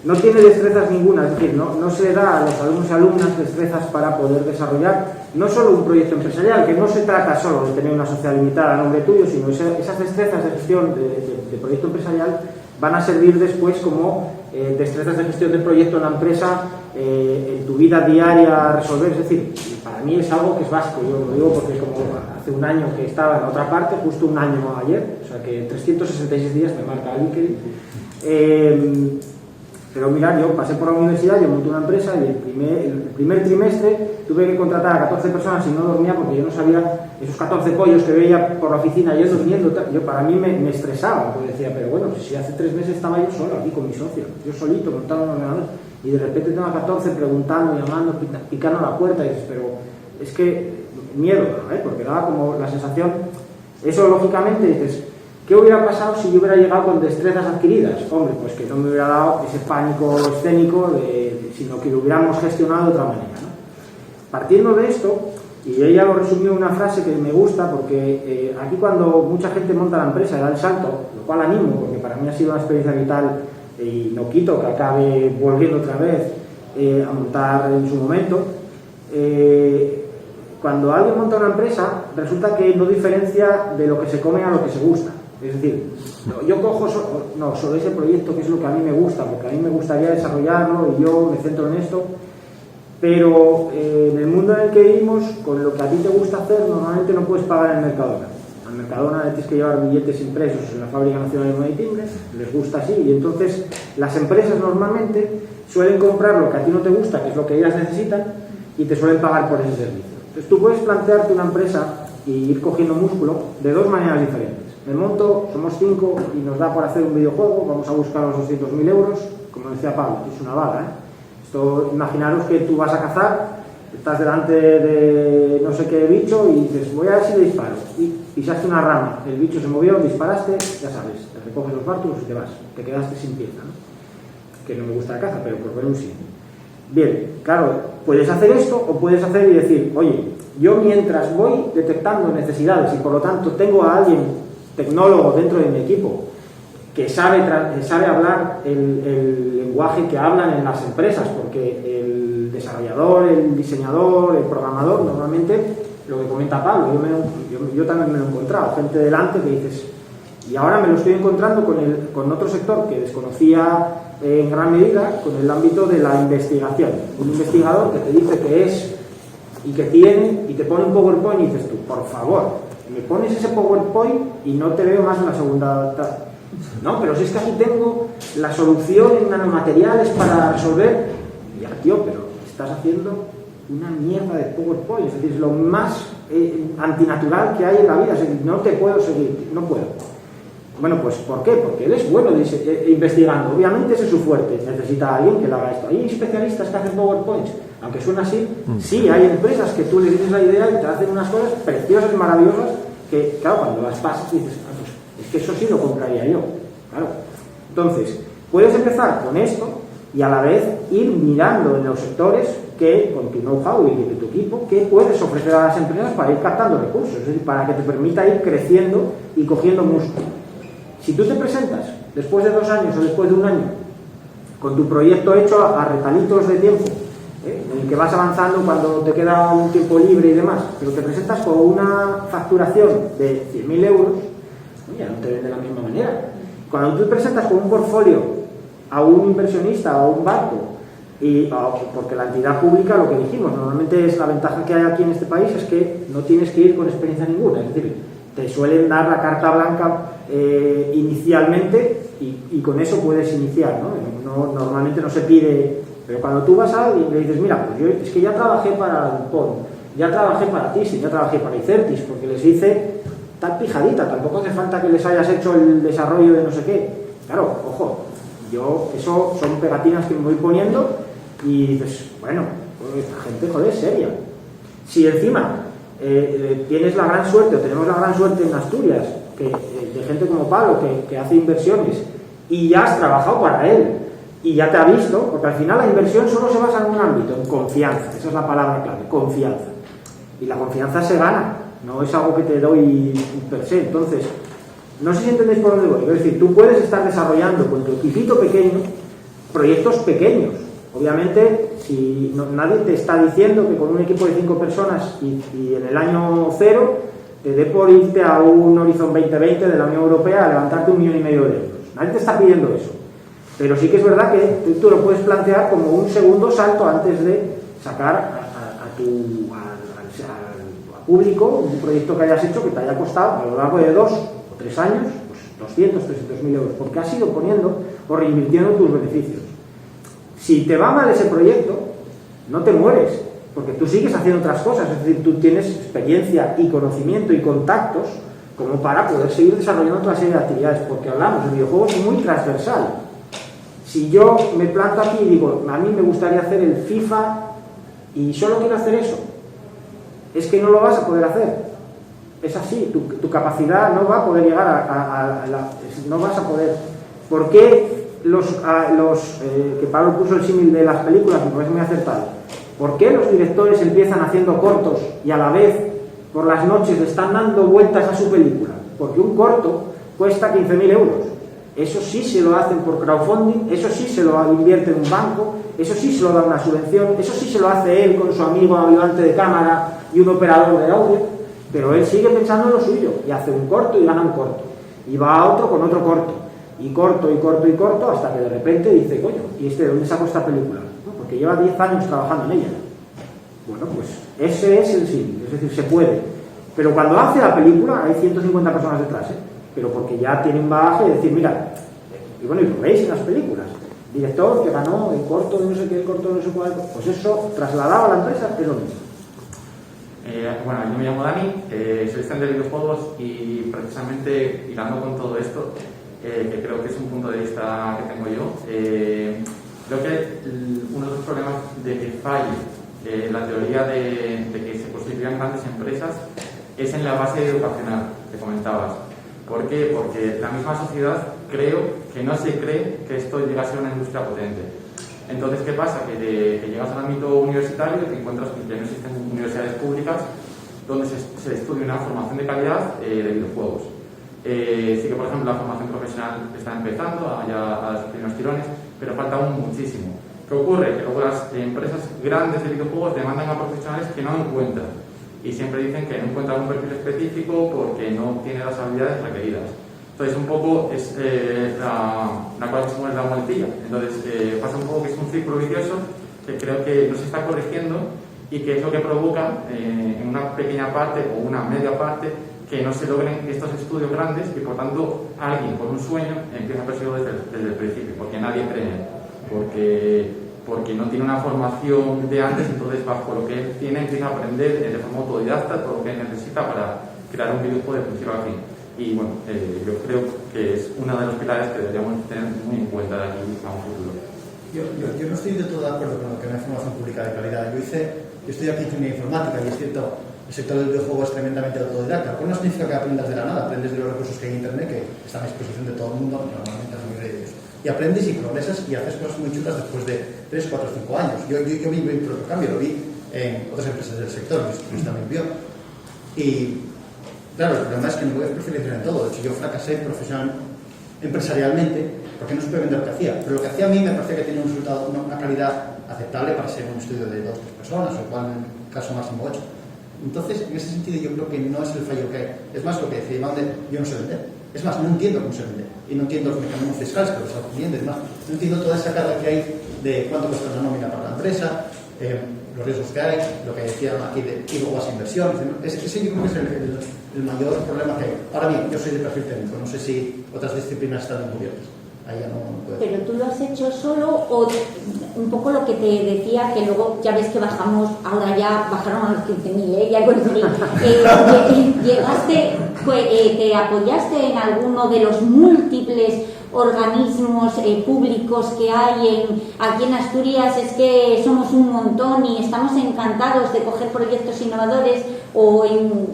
no tiene destrezas ninguna, es decir, no se le da a los alumnos y alumnas destrezas para poder desarrollar no solo un proyecto empresarial, que no se trata solo de tener una sociedad limitada a nombre tuyo, sino esas destrezas de gestión de proyecto empresarial van a servir después como destrezas de gestión del proyecto en la empresa, en tu vida diaria resolver. Es decir, para mí es algo que es básico. Yo lo digo porque como hace un año que estaba en otra parte, justo un año ayer, o sea que 366 días me marca LinkedIn. Pero mirad, yo pasé por la universidad, yo monté una empresa y el primer trimestre tuve que contratar a 14 personas y no dormía porque yo no sabía esos 14 pollos que veía por la oficina yo durmiendo. Yo, para mí me estresaba, porque decía, pero bueno, si hace 3 meses estaba yo solo aquí con mi socio, yo solito montando un ordenador, y de repente tengo a 14 preguntando, llamando, picando a la puerta, y dices, pero es que miedo, ¿no? Porque daba como la sensación, eso lógicamente dices, ¿qué hubiera pasado si yo hubiera llegado con destrezas adquiridas? Hombre, pues que no me hubiera dado ese pánico escénico, sino que lo hubiéramos gestionado de otra manera, ¿no? Partiendo de esto, y ella lo resumió en una frase que me gusta, porque aquí cuando mucha gente monta la empresa y da el salto, lo cual animo, porque para mí ha sido una experiencia vital y no quito que acabe volviendo otra vez a montar en su momento, cuando alguien monta una empresa, resulta que no diferencia de lo que se come a lo que se gusta. Es decir, yo cojo sobre ese proyecto que es lo que a mí me gusta, porque a mí me gustaría desarrollarlo y yo me centro en esto, pero en el mundo en el que vivimos, con lo que a ti te gusta hacer, normalmente no puedes pagar en el Mercadona. Al Mercadona tienes que llevar billetes impresos en la Fábrica Nacional de Moneda y Timbres, les gusta así, y entonces las empresas normalmente suelen comprar lo que a ti no te gusta, que es lo que ellas necesitan, y te suelen pagar por ese servicio. Entonces tú puedes plantearte una empresa y ir cogiendo músculo de dos maneras diferentes. Me monto, somos 5 y nos da por hacer un videojuego, vamos a buscar los 200.000 euros, como decía Pablo, es una bala, Esto, imaginaros que tú vas a cazar, estás delante de no sé qué bicho y dices, voy a ver si le disparo, y pisaste una rama, el bicho se movió, disparaste, ya sabes, te recoges los bártulos y te vas, te quedaste sin pieza, ¿no? Que no me gusta la caza, pero por ver un sí. Bien, claro, puedes hacer esto o puedes hacer y decir, oye, yo mientras voy detectando necesidades y por lo tanto tengo a alguien tecnólogo dentro de mi equipo que sabe hablar el lenguaje que hablan en las empresas, porque el desarrollador, el diseñador, el programador, normalmente, lo que comenta Pablo, yo también me lo he encontrado, gente delante que dices, y ahora me lo estoy encontrando con otro sector que desconocía en gran medida, con el ámbito de la investigación. Un investigador que te dice que es y que tiene, y te pone un PowerPoint y dices tú, por favor, me pones ese PowerPoint y no te veo más en la segunda. No, pero si es que aquí tengo la solución en nanomateriales para resolver. Ya, tío, pero estás haciendo una mierda de PowerPoint. Es decir, es lo más antinatural que hay en la vida. Es decir, no te puedo seguir, no puedo. Bueno, pues ¿por qué? Porque él es bueno investigando. Obviamente ese es su fuerte. Necesita a alguien que le haga esto. Hay especialistas que hacen PowerPoints. Aunque suena así, sí, hay empresas que tú les dices la idea y te hacen unas cosas preciosas, maravillosas, que, claro, cuando las pasas dices, pues es que eso sí lo compraría yo. Claro. Entonces, puedes empezar con esto y a la vez ir mirando en los sectores que, con tu know-how y de tu equipo, qué puedes ofrecer a las empresas para ir captando recursos, es decir, para que te permita ir creciendo y cogiendo músculo. Si tú te presentas después de 2 años o después de 1 año con tu proyecto hecho a retalitos de tiempo, en el que vas avanzando cuando te queda un tiempo libre y demás, pero te presentas con una facturación de 100.000 euros, ya no te ven de la misma manera. Cuando tú te presentas con un portfolio a un inversionista o a un banco, porque la entidad pública, lo que dijimos, normalmente es la ventaja que hay aquí en este país, es que no tienes que ir con experiencia ninguna, es decir, te suelen dar la carta blanca inicialmente y con eso puedes iniciar, ¿no? Normalmente no se pide. Pero cuando tú vas a alguien y le dices, mira, pues yo es que ya trabajé para DuPont, ya trabajé para Thyssen, ya trabajé para Icertis, porque les hice tal pijadita, tampoco hace falta que les hayas hecho el desarrollo de no sé qué. Claro, ojo, eso son pegatinas que me voy poniendo y dices, bueno, pues esta gente, joder, seria. Si encima tienes la gran suerte, o tenemos la gran suerte en Asturias, de gente como Pablo, que hace inversiones y ya has trabajado para él, y ya te ha visto, porque al final la inversión solo se basa en un ámbito, en confianza. Esa es la palabra clave, confianza. Y la confianza se gana, no es algo que te doy per se. Entonces, no sé si entendéis por dónde voy. Es decir, tú puedes estar desarrollando con tu equipito pequeño proyectos pequeños. Obviamente, si nadie te está diciendo que con un equipo de 5 personas y en el año 0 te dé por irte a un Horizon 2020 de la Unión Europea a levantarte 1,5 millones de euros. Nadie te está pidiendo eso. Pero sí que es verdad que tú lo puedes plantear como un segundo salto antes de sacar al público un proyecto que hayas hecho que te haya costado a lo largo de 2 o 3 años, pues 200, 300.000 euros, porque has ido poniendo o reinvirtiendo tus beneficios. Si te va mal ese proyecto, no te mueres, porque tú sigues haciendo otras cosas, es decir, tú tienes experiencia y conocimiento y contactos como para poder seguir desarrollando otra serie de actividades, porque hablamos, el videojuego es muy transversal. Si yo me planto aquí y digo, a mí me gustaría hacer el FIFA y solo quiero hacer eso, es que no lo vas a poder hacer. Es así, tu capacidad no va a poder llegar no vas a poder. ¿Por qué que Pablo puso el símil de las películas, me parece muy acertado? ¿Por qué los directores empiezan haciendo cortos y a la vez por las noches le están dando vueltas a su película? Porque un corto cuesta 15.000 euros. Eso sí se lo hacen por crowdfunding, eso sí se lo invierte en un banco, eso sí se lo da una subvención, eso sí se lo hace él con su amigo ayudante de cámara y un operador de audio, pero él sigue pensando en lo suyo y hace un corto y gana un corto y va a otro con otro corto y corto y corto y corto hasta que de repente dice, coño, ¿y de dónde saco esta película? ¿No? Porque lleva 10 años trabajando en ella. Bueno, pues ese es el símil, es decir, se puede, pero cuando hace la película hay 150 personas detrás, pero porque ya tiene un bagaje de decir, mira, y bueno, y lo veis en las películas, director que ganó el corto de no sé qué, el corto de no sé cuál, pues eso trasladado a la empresa es lo mismo. Bueno, yo me llamo Dani, soy estudiante de videojuegos y precisamente hilando con todo esto, que creo que es un punto de vista que tengo yo, creo que uno de los problemas de que falle la teoría de que se constituyan grandes empresas es en la base educacional que comentabas. ¿Por qué? Porque la misma sociedad creo que no se cree que esto llegue a ser una industria potente. Entonces, ¿qué pasa? Que llegas al ámbito universitario y te encuentras que no existen universidades públicas donde se estudie una formación de calidad de videojuegos. Sí que, por ejemplo, la formación profesional está empezando a los primeros tirones, pero falta aún muchísimo. ¿Qué ocurre? Que luego las empresas grandes de videojuegos demandan a profesionales que no encuentran. Y siempre dicen que no encuentran un perfil específico porque no tiene las habilidades requeridas. Entonces, un poco es la cual se mueve la muletilla. Entonces, pasa un poco que es un círculo vicioso que creo que no se está corrigiendo y que es lo que provoca en una pequeña parte o una media parte que no se logren estos estudios grandes y, por tanto, alguien con un sueño empieza a perseguirlo desde el principio, porque nadie cree, porque no tiene una formación de antes, entonces bajo lo que él tiene empieza a aprender de forma autodidacta todo lo que necesita para crear un videojuego de principio a fin. Y bueno, yo creo que es uno de los pilares que deberíamos tener muy en cuenta de aquí a un futuro. Yo no estoy de todo de acuerdo con lo que es una información pública de calidad. Yo estoy aquí en ingeniería informática y es cierto, el sector del videojuego es tremendamente autodidacta. Pero no significa que aprendas de la nada, aprendes de los recursos que hay en internet, que están a disposición de todo el mundo, normalmente a nivel de ellos. Y aprendes y progresas y haces cosas muy chulas después de 3, 4, 5 años. Yo vi mi propio cambio, lo vi en otras empresas del sector, Luis también vio. Y claro, el problema es que no puedes especializar en todo. De hecho, yo fracasé empresarialmente porque no supe vender lo que hacía. Pero lo que hacía a mí me parecía que tenía un resultado, una calidad aceptable para ser un estudio de 2 o 3 personas, o igual en el caso máximo 8. Entonces, en ese sentido, yo creo que no es el fallo que hay. Es más, lo que decía Iván, yo no sé vender. Es más, no entiendo cómo se vende. Y no entiendo los mecanismos fiscales que los están poniendo. Es más, no entiendo toda esa carga que hay de cuánto cuesta una nómina para la empresa, los riesgos que hay, lo que decían aquí de las inversiones. Ese yo creo que es el mayor problema que hay. Ahora bien, yo soy de perfil técnico, no sé si otras disciplinas están cubiertas. Ahí ya no puedo. Pero tú lo has hecho solo o un poco lo que te decía, que luego ya ves que bajamos, ahora ya bajaron a los 15.000, ya con llegaste, te apoyaste en alguno de los múltiples organismos públicos que hay aquí en Asturias. Es que somos un montón y estamos encantados de coger proyectos innovadores, o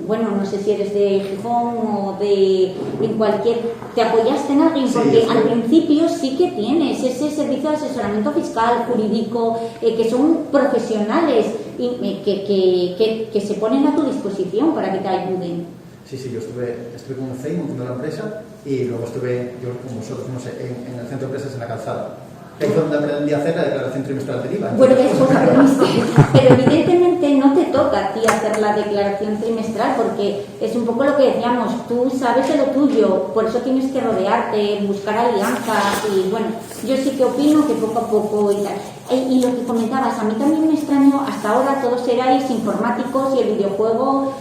bueno, no sé si eres de Gijón o en cualquier... ¿Te apoyaste en alguien? Porque sí, al principio sí que tienes ese servicio de asesoramiento fiscal, jurídico, que son profesionales y que se ponen a tu disposición para que te ayuden. Sí, yo estuve con un FEI montando la empresa y luego estuve, yo como vosotros, no sé, en el centro de empresas en la Calzada. que es donde aprendí a hacer la declaración trimestral del IVA. Bueno, es cosa prevista, pero evidentemente no te toca a ti hacer la declaración trimestral porque es un poco lo que decíamos, tú sabes de lo tuyo, por eso tienes que rodearte, buscar alianzas y bueno, yo sí que opino que poco a poco y tal. Y lo que comentabas, a mí también me extrañó, hasta ahora todos erais informáticos y el videojuego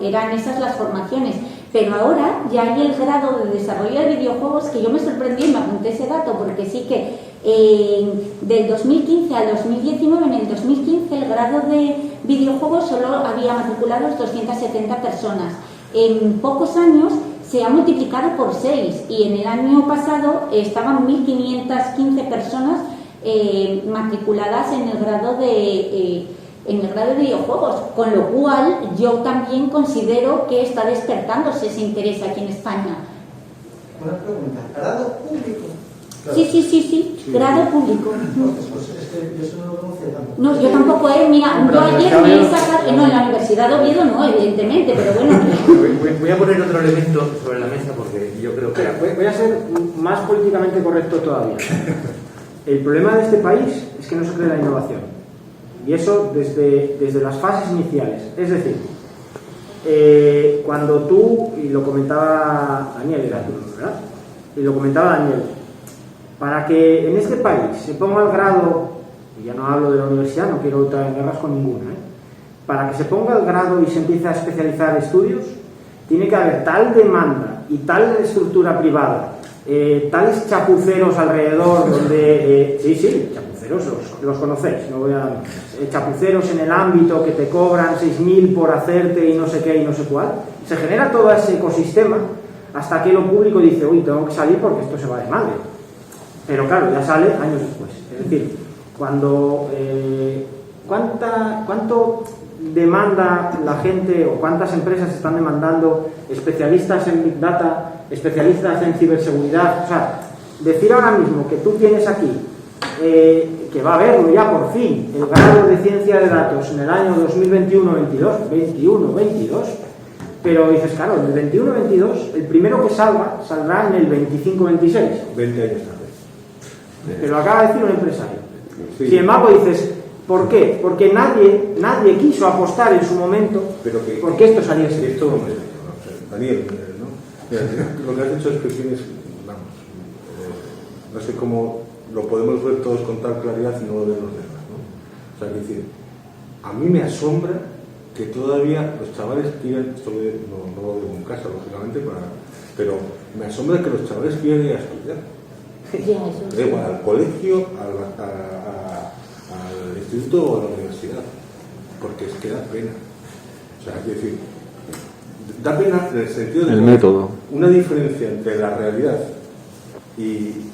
eran esas las formaciones. Pero ahora ya hay el grado de desarrollo de videojuegos que yo me sorprendí y me apunté ese dato porque sí que del 2015 al 2019, en el 2015 el grado de videojuegos solo había matriculados 270 personas. En pocos años se ha multiplicado por 6 y en el año pasado estaban 1.515 personas matriculadas en el grado de videojuegos, con lo cual yo también considero que está despertándose ese interés aquí en España. Una pregunta, ¿grado público? Claro. Sí, grado público. Pues es que yo eso no lo conocía tampoco. No, yo tampoco, mira, yo ayer me he sacado, no, en la Universidad de Oviedo no, evidentemente, pero bueno. Voy a poner otro elemento sobre la mesa porque yo creo que... Voy a ser más políticamente correcto todavía. El problema de este país es que no se cree la innovación. Y eso desde las fases iniciales. Es decir, cuando tú, y lo comentaba Daniel, ¿verdad? Y lo comentaba Daniel, para que en este país se ponga el grado, y ya no hablo de la universidad, no quiero entrar en guerras con ninguna, para que se ponga el grado y se empiece a especializar estudios, tiene que haber tal demanda y tal estructura privada, tales chapuceros alrededor donde... sí, chapuceros, los conocéis, no voy a... chapuceros en el ámbito que te cobran 6.000 por hacerte y no sé qué y no sé cuál. Se genera todo ese ecosistema hasta que lo público dice, uy, tengo que salir porque esto se va de madre. Pero claro, ya sale años después. Es decir, cuando... ¿Cuánto demanda la gente o cuántas empresas están demandando especialistas en Big Data, especialistas en ciberseguridad? O sea, decir ahora mismo que tú tienes aquí que va a haberlo ya por fin el grado de ciencia de datos en el año 2021-22, pero dices, claro, en el 21-22 el primero que saldrá en el 25-26. 20 años tarde. Pero acaba de decir un empresario. Sí. Sin embargo dices, ¿por qué? Porque nadie quiso apostar en su momento porque esto saliese. Esto, Daniel, ¿no? Mira, lo que has dicho es que tienes, no sé cómo lo podemos ver todos con tal claridad y no lo ven los demás, ¿no? O sea, es decir, a mí me asombra que todavía los chavales quieran, esto no lo digo en casa, lógicamente, pero me asombra que los chavales quieran ir a estudiar. Da igual, al colegio, al instituto o a la universidad, porque es que da pena. O sea, es decir, da pena en el sentido de el método. Una diferencia entre la realidad y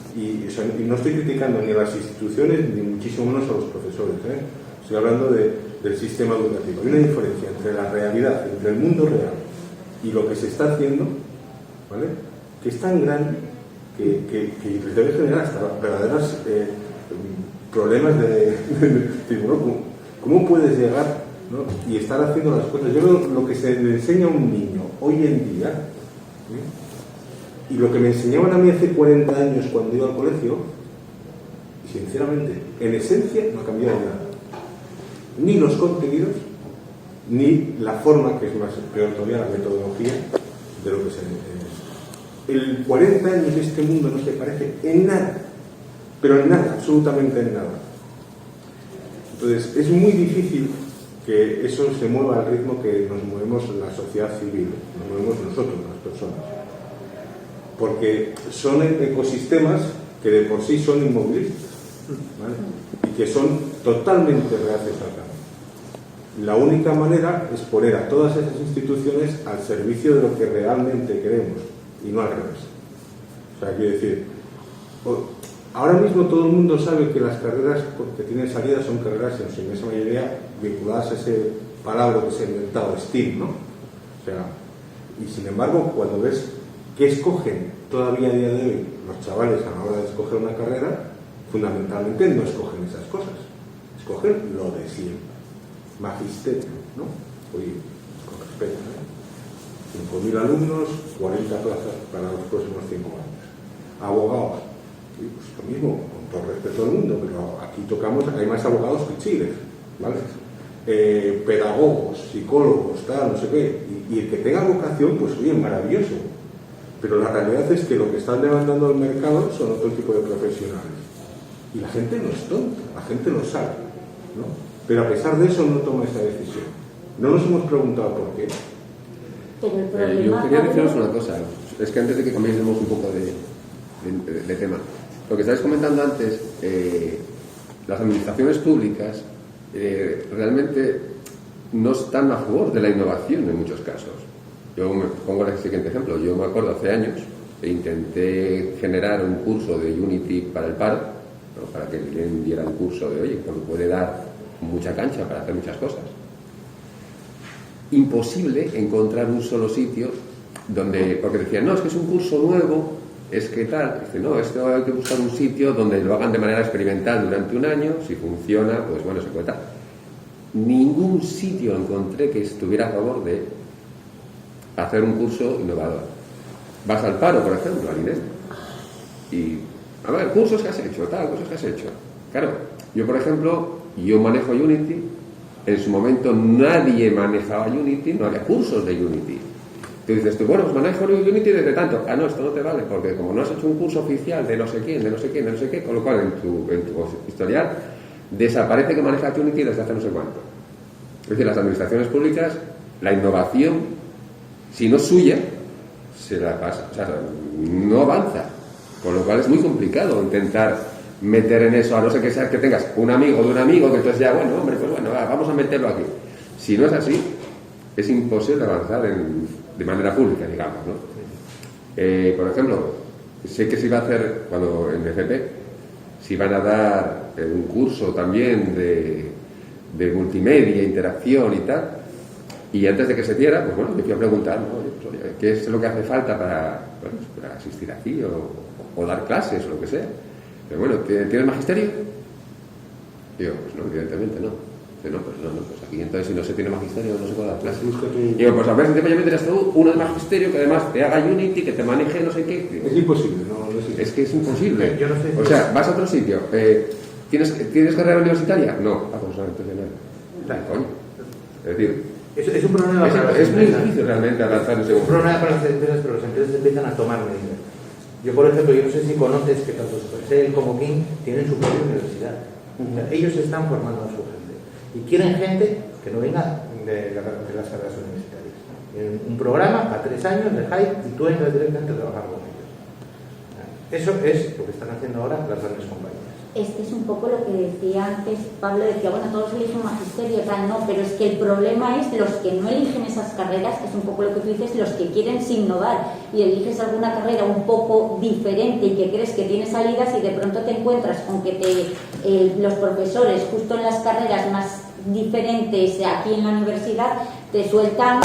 no estoy criticando ni a las instituciones ni muchísimo menos a los profesores, estoy hablando del sistema educativo. Hay una diferencia entre la realidad, entre el mundo real y lo que se está haciendo, ¿vale? Que es tan grande que debe generar hasta verdaderos problemas de ¿cómo puedes llegar, ¿no? Y estar haciendo las cosas? Yo veo lo que se le enseña a un niño hoy en día, y lo que me enseñaban a mí hace 40 años cuando iba al colegio, y sinceramente, en esencia no ha cambiado nada. Ni los contenidos, ni la forma, que es más peor todavía, la metodología de lo que se el 40 años de este mundo no se parece en nada, pero en nada, absolutamente en nada. Entonces, es muy difícil que eso se mueva al ritmo que nos movemos en la sociedad civil, nos movemos nosotros, las personas. Porque son ecosistemas que de por sí son inmovilistas, ¿vale? Y que son totalmente reacios al cambio. La única manera es poner a todas esas instituciones al servicio de lo que realmente queremos y no al revés. O sea, quiero decir, ahora mismo todo el mundo sabe que las carreras que tienen salida son carreras en su inmensa mayoría vinculadas a ese palabra que se ha inventado, STEAM, ¿no? O sea, y sin embargo, cuando ves ¿qué escogen todavía a día de hoy los chavales a la hora de escoger una carrera? Fundamentalmente no escogen esas cosas, escogen lo de siempre. Magisterio, ¿no? Oye, con respeto, 5.000 alumnos, 40 plazas para los próximos 5 años. Abogados, Pues lo mismo, con todo respeto al mundo, pero aquí hay más abogados que chiles, ¿vale? Pedagogos, psicólogos, tal, no sé qué, y el que tenga vocación, pues bien, maravilloso. Pero la realidad es que lo que están demandando el mercado son otro tipo de profesionales. Y la gente no es tonta, la gente lo sabe, ¿no? Pero a pesar de eso no toma esa decisión. No nos hemos preguntado por qué. Pero el problema, yo quería deciros una cosa, es que antes de que cambiemos un poco de tema, lo que estáis comentando antes, las administraciones públicas realmente no están a favor de la innovación en muchos casos. Yo me pongo el siguiente ejemplo. Yo me acuerdo hace años que intenté generar un curso de Unity para el paro, ¿no? Para que alguien diera un curso de, oye, pues puede dar mucha cancha para hacer muchas cosas. Imposible encontrar un solo sitio donde, porque decían, no, es que es un curso nuevo, es que tal. Dice, no, esto hay que buscar un sitio donde lo hagan de manera experimental durante un año, si funciona, pues bueno, se puede tal. Ningún sitio encontré que estuviera a favor de hacer un curso innovador. Vas al paro, por ejemplo, al INES, y a ver, cursos que has hecho, tal, cosas que has hecho. Claro, yo por ejemplo, yo manejo Unity, en su momento nadie manejaba Unity, no había cursos de Unity. Tú dices, bueno, pues manejo Unity desde tanto. Ah, no, esto no te vale, porque como no has hecho un curso oficial de no sé quién, de no sé quién, de no sé qué, con lo cual en tu historial desaparece que manejas Unity desde hace no sé cuánto. Es decir, las administraciones públicas, la innovación, si no es suya, se la pasa, o sea, no avanza, con lo cual es muy complicado intentar meter en eso, a no ser que sea que tengas un amigo de un amigo, que entonces ya, bueno, hombre, pues bueno, vamos a meterlo aquí. Si no es así, es imposible avanzar de manera pública, digamos, ¿no? Por ejemplo, sé que se iba a hacer, cuando en FP, se iban a dar un curso también de multimedia, interacción y tal, y antes de que se diera, pues bueno, me fui a preguntar, ¿no? Oye, ¿qué es lo que hace falta para asistir aquí o dar clases o lo que sea? Pero bueno, ¿tienes magisterio? Digo, pues no, evidentemente no. Dice, no, pues aquí entonces si no se tiene magisterio no se puede dar clases. Digo, pues a ver si te meterías tú uno de magisterio que además te haga Unity, que te maneje no sé qué. Digo, es imposible, no es que es imposible. Yo no sé si... O sea, vas a otro sitio, ¿tienes carrera universitaria? No, pues entonces no. Coño. Es decir, es un problema para las es muy empresas. difícil realmente avanzar en ese Es un problema para las empresas, pero las empresas empiezan a tomar medidas. Yo, por ejemplo, yo no sé si conoces que tanto Supercell como King tienen su propia universidad. O sea, ellos están formando a su gente. Y quieren gente que no venga de las carreras universitarias. Tienen un programa a 3 años de hype y tú entras directamente a trabajar con ellos. Eso es lo que están haciendo ahora las grandes compañías. Este es un poco lo que decía antes Pablo, decía, bueno, todos eligen magisterio, tal, no, pero es que el problema es los que no eligen esas carreras, que es un poco lo que tú dices, los que quieren innovar y eliges alguna carrera un poco diferente y que crees que tiene salidas y de pronto te encuentras con que los profesores justo en las carreras más diferentes aquí en la universidad te sueltan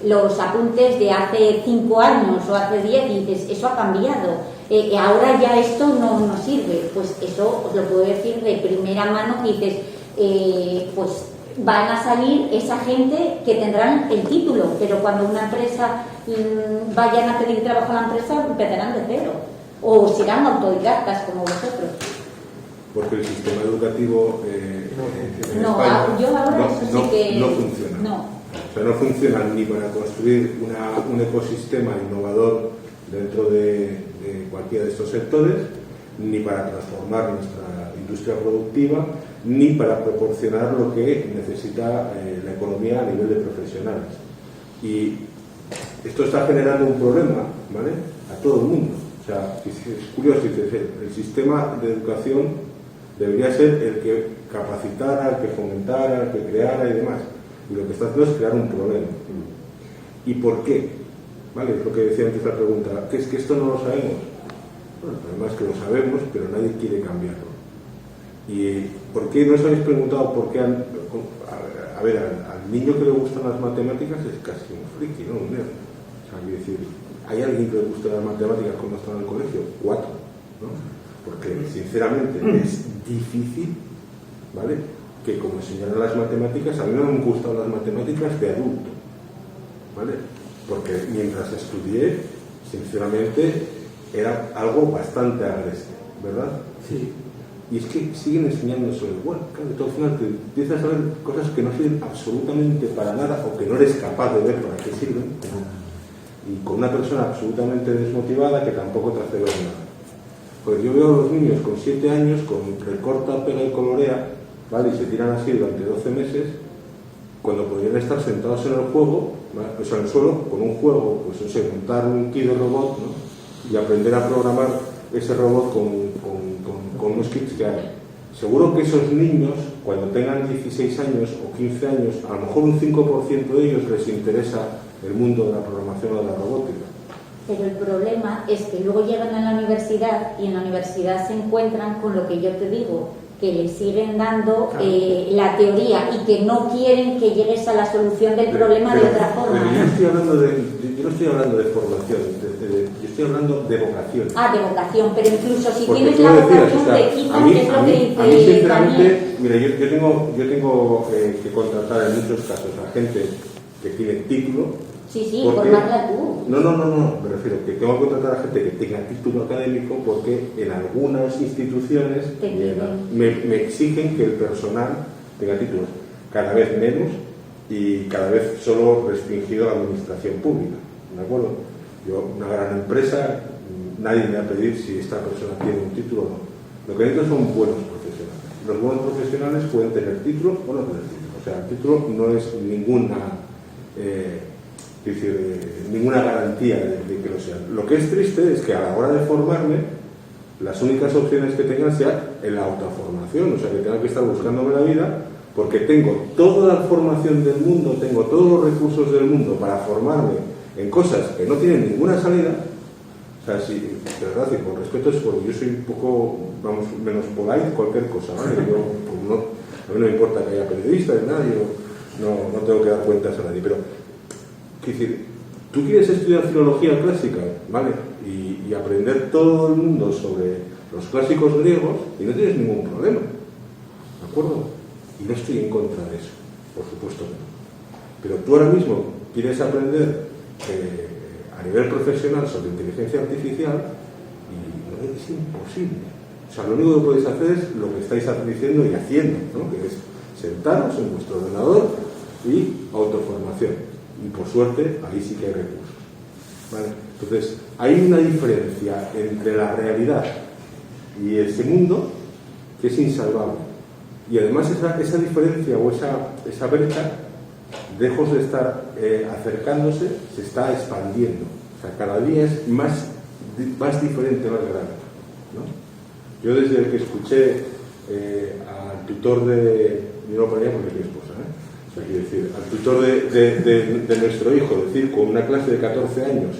los apuntes de hace 5 años o hace 10 y dices, eso ha cambiado. Ahora ya esto no sirve, pues eso os lo puedo decir de primera mano, que dices, pues van a salir esa gente que tendrán el título, pero cuando una empresa vayan a pedir trabajo a la empresa empezarán de cero, o serán autodidactas como vosotros. Porque el sistema educativo en No, España yo ahora eso sí que no funciona. No. O sea, no funciona ni para construir un ecosistema innovador dentro de cualquiera de estos sectores, ni para transformar nuestra industria productiva, ni para proporcionar lo que necesita la economía a nivel de profesionales. Y esto está generando un problema, ¿vale?, a todo el mundo. O sea, es curioso, el sistema de educación debería ser el que capacitara, el que fomentara, el que creara y demás. Y lo que está haciendo es crear un problema. ¿Y por qué? ¿Vale? Es lo que decía antes la pregunta. ¿Qué es que esto no lo sabemos? Bueno, el problema es que lo sabemos, pero nadie quiere cambiarlo. ¿Y por qué no os habéis preguntado por qué? A ver, al niño que le gustan las matemáticas es casi un friki, ¿no? Un nerd. O sea, quiero decir, ¿hay alguien que le guste las matemáticas cuando está en el colegio? 4, ¿no? Porque, sinceramente, es difícil, ¿vale?, que como enseñaron las matemáticas, a mí no me han gustado las matemáticas de adulto, ¿vale? Porque mientras estudié, sinceramente, era algo bastante agresivo, ¿verdad? Sí. Y es que siguen enseñando eso igual. Claro, al final te empiezas a ver cosas que no sirven absolutamente para nada o que no eres capaz de ver para qué sirven. Y con una persona absolutamente desmotivada que tampoco te hace ver nada. Pues yo veo a los niños con 7 años con recorta, pega y colorea, ¿vale? Y se tiran así durante 12 meses, cuando podrían estar sentados en el juego, ¿vale? O sea, en el suelo, con un juego, pues no sé, montar un kit de robot, ¿no? Y aprender a programar ese robot con unos kits que hay. Seguro que esos niños, cuando tengan 16 años o 15 años, a lo mejor un 5% de ellos les interesa el mundo de la programación o de la robótica. Pero el problema es que luego llegan a la universidad y en la universidad se encuentran con lo que yo te digo, que les siguen dando la teoría y que no quieren que llegues a la solución del problema de otra forma. Pero yo no estoy hablando de formación, yo estoy hablando de vocación. De vocación, pero incluso si porque tienes la vocación de quizás, que es lo que dice sinceramente, mira, yo tengo que contratar en muchos casos a gente que tiene título. Sí, formarla tú. No, me refiero que tengo que contratar a gente que tenga título académico porque en algunas instituciones me exigen que el personal tenga títulos, cada vez menos y cada vez solo restringido a la administración pública, ¿de acuerdo? Yo, una gran empresa, nadie me va a pedir si esta persona tiene un título o no. Lo que necesito son buenos profesionales. Los buenos profesionales pueden tener título o no tener título. O sea, el título no es ninguna garantía de que lo sean. Lo que es triste es que a la hora de formarme, las únicas opciones que tengan sean en la autoformación, o sea, que tenga que estar buscándome la vida, porque tengo toda la formación del mundo, tengo todos los recursos del mundo para formarme en cosas que no tienen ninguna salida. O sea, si, de verdad, y con respeto, es porque yo soy un poco, menos polite, cualquier cosa, ¿vale? Yo, pues a mí no me importa que haya periodistas, nada, yo no tengo que dar cuentas a nadie, pero quiero decir, tú quieres estudiar filología clásica, ¿vale? Y aprender todo el mundo sobre los clásicos griegos y no tienes ningún problema, ¿de acuerdo? Y no estoy en contra de eso, por supuesto que no. Pero tú ahora mismo quieres aprender a nivel profesional sobre inteligencia artificial y es imposible. O sea, lo único que podéis hacer es lo que estáis diciendo y haciendo, ¿no? Que es sentaros en vuestro ordenador y autoformación. Y por suerte, ahí sí que hay recursos, ¿vale? Entonces, hay una diferencia entre la realidad y ese mundo que es insalvable. Y además esa diferencia o esa brecha, lejos de estar acercándose, se está expandiendo. O sea, cada día es más diferente, más grande, ¿no? Yo desde que escuché al tutor yo no lo ponía porque es mi esposa, o sea, quiero decir, al tutor de nuestro hijo, decir, con una clase de 14 años,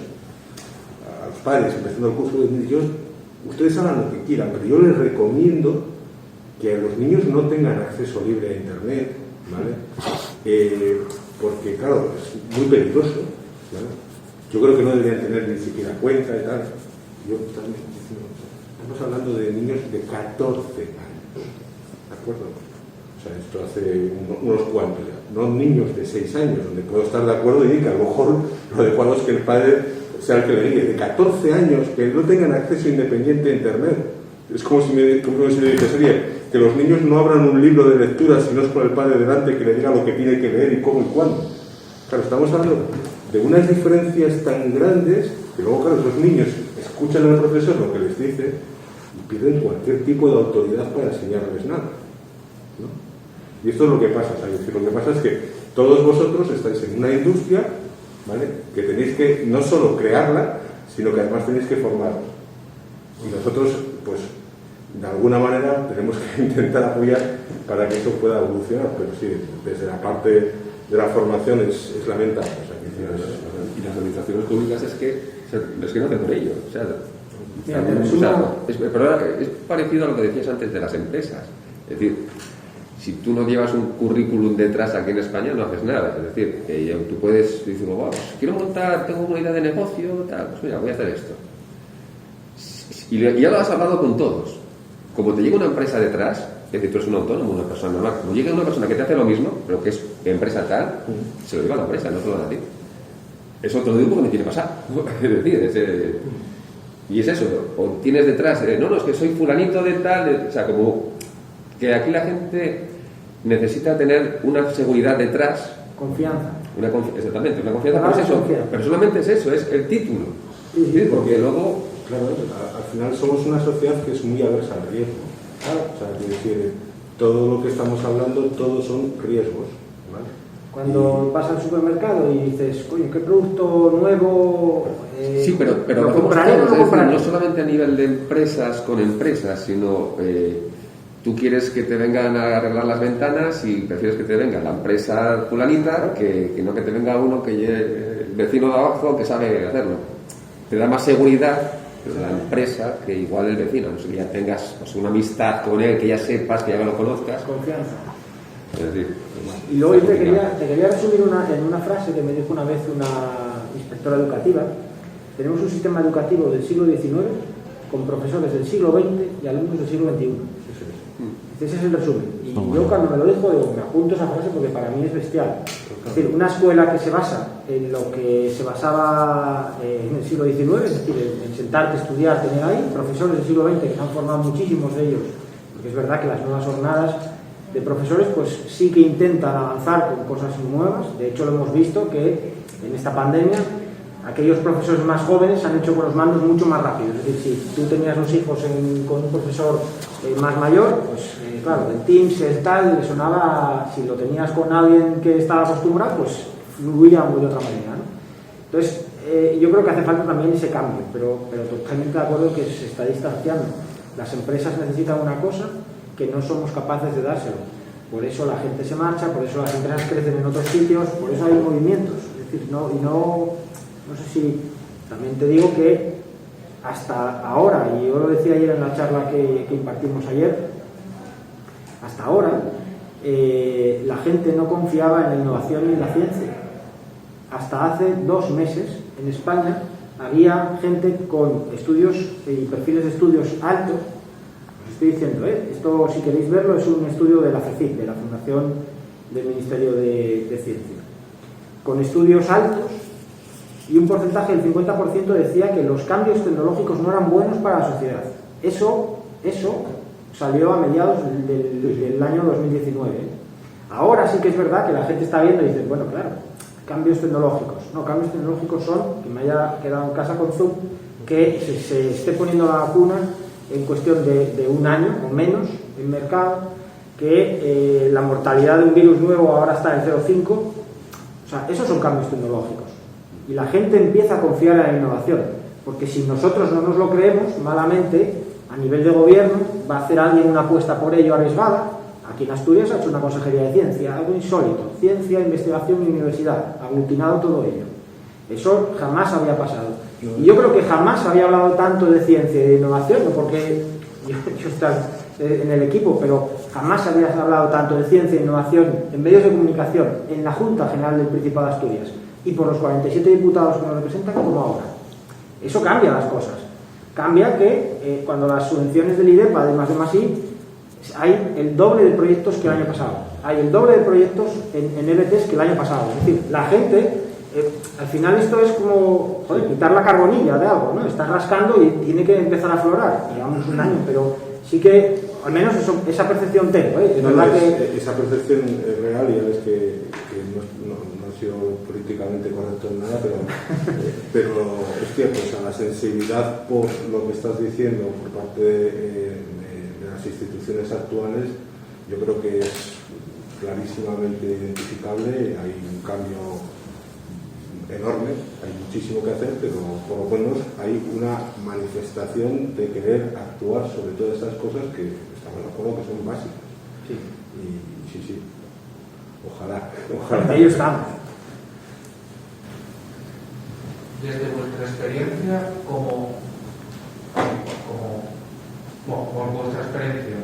a los padres empezando el curso, ustedes hagan lo que quieran, pero yo les recomiendo que los niños no tengan acceso libre a internet, ¿vale? Porque, claro, es muy peligroso, ¿vale? Yo creo que no deberían tener ni siquiera cuenta y tal. Yo también, estamos hablando de niños de 14 años, ¿de acuerdo? O sea, esto hace unos cuantos ya. No niños de 6 años, donde puedo estar de acuerdo y que a lo mejor lo adecuado es que el padre sea el que le guíe. De 14 años, que no tengan acceso independiente a internet. Es como si me dijese, que los niños no abran un libro de lectura si no es con el padre delante que le diga lo que tiene que leer y cómo y cuándo. Claro, estamos hablando de unas diferencias tan grandes que luego, claro, los niños escuchan al profesor lo que les dice y pierden cualquier tipo de autoridad para enseñarles nada, ¿no? Y esto es lo que pasa, ¿sabes? Lo que pasa es que todos vosotros estáis en una industria, ¿vale?, que tenéis que no solo crearla, sino que además tenéis que formarla. Y nosotros, pues, de alguna manera tenemos que intentar apoyar para que eso pueda evolucionar, pero sí, desde la parte de la formación es lamentable. O sea, y las administraciones públicas es que no hacen por ello. O sea, es parecido a lo que decías antes de las empresas. Es decir, si tú no llevas un currículum detrás aquí en España, no haces nada. Es decir, tú puedes decir, wow, quiero montar, tengo una idea de negocio, tal, pues mira, voy a hacer esto. Y ya lo has hablado con todos. Como te llega una empresa detrás, es decir, tú eres un autónomo, una persona normal, como llega una persona que te hace lo mismo, pero que es empresa tal, se lo lleva a la empresa, no te lo da a ti. Eso te lo digo porque me quiere pasar. Es decir, Y es eso, o tienes detrás, no, es que soy fulanito de tal, o sea, como que aquí la gente necesita tener una seguridad detrás. Confianza. Exactamente, una confianza, pero es eso, pero solamente es eso, es el título. Sí, porque luego... Claro, al final somos una sociedad que es muy aversa al riesgo. Claro. O sea, quiero decir, todo lo que estamos hablando, todos son riesgos, ¿vale? Cuando vas al supermercado y dices, coño, ¿qué producto nuevo? Sí, pero ¿lo hacemos compraré todos, o no es decir, compraré? no solamente a nivel de empresas con empresas, sino tú quieres que te vengan a arreglar las ventanas y prefieres que te venga la empresa fulanita que no que te venga uno que el vecino de abajo que sabe hacerlo. Te da más seguridad la empresa que igual el vecino, no sé, que ya tengas pues, una amistad con él, que ya sepas, que ya lo conozcas. Confianza. Es decir, Y luego te quería resumir en una frase que me dijo una vez una inspectora educativa. Tenemos un sistema educativo del siglo XIX con profesores del siglo XX y alumnos del siglo XXI. Ese es el resumen. Y yo cuando me lo dijo, digo, me apunto esa frase porque para mí es bestial. Es decir, una escuela que se basa en lo que se basaba en el siglo XIX, es decir, en sentarte, estudiar, tener ahí profesores del siglo XX que se han formado muchísimos de ellos, porque es verdad que las nuevas jornadas de profesores pues sí que intentan avanzar con cosas nuevas. De hecho, lo hemos visto que en esta pandemia aquellos profesores más jóvenes han hecho con los mandos mucho más rápido. Es decir, si tú tenías los hijos con un profesor más mayor, pues claro, el Teams, el tal, le sonaba, si lo tenías con alguien que estaba acostumbrado, pues fluía muy de otra manera, ¿no? Entonces, yo creo que hace falta también ese cambio, pero totalmente de acuerdo que se está distanciando. Las empresas necesitan una cosa que no somos capaces de dárselo. Por eso la gente se marcha, por eso las empresas crecen en otros sitios, por eso hay movimientos. Es decir, no sé si también te digo que hasta ahora, y yo lo decía ayer en la charla que impartimos ayer, hasta ahora la gente no confiaba en la innovación y en la ciencia. Hasta hace 2 meses en España había gente con estudios y perfiles de estudios altos. Os estoy diciendo, esto si queréis verlo es un estudio de la FECIC, de la Fundación del Ministerio de Ciencia, con estudios altos, y un porcentaje del 50% decía que los cambios tecnológicos no eran buenos para la sociedad. Eso salió a mediados del año 2019. Ahora sí que es verdad que la gente está viendo y dice, bueno, claro, cambios tecnológicos. No, cambios tecnológicos son que me haya quedado en casa con Zoom, que se esté poniendo la vacuna en cuestión de 1 año o menos en mercado, que la mortalidad de un virus nuevo ahora está en 0,5. O sea, esos son cambios tecnológicos. Y la gente empieza a confiar en la innovación, porque si nosotros no nos lo creemos, malamente, a nivel de gobierno, va a hacer alguien una apuesta por ello arriesgada. Aquí en Asturias ha hecho una consejería de ciencia, algo insólito, ciencia, investigación y universidad, aglutinado todo ello. Eso jamás había pasado. Y yo creo que jamás había hablado tanto de ciencia y de innovación, no porque yo estar en el equipo, pero jamás había hablado tanto de ciencia e innovación en medios de comunicación, en la Junta General del Principado de Asturias y por los 47 diputados que nos representan como ahora. Eso cambia las cosas. Cambia que cuando las subvenciones del IDEPA de +D+I hay el doble de proyectos que el año pasado. Hay el doble de proyectos en EBTs que el año pasado. Es decir, la gente, al final esto es como quitar la carbonilla de algo, ¿no? Estás rascando y tiene que empezar a aflorar. Llevamos 1 año, pero sí que, al menos esa percepción tengo. Esa percepción es real, y es que no ha sido políticamente correcto en nada, pero es cierto, o sea, la sensibilidad por lo que estás diciendo por parte de las instituciones actuales, yo creo que es clarísimamente identificable. Hay un cambio enorme, hay muchísimo que hacer, pero por lo menos hay una manifestación de querer actuar sobre todas esas cosas que estamos de acuerdo que son básicas. Sí. Y sí, ojalá. Ahí estamos. Desde vuestra experiencia por vuestra experiencia,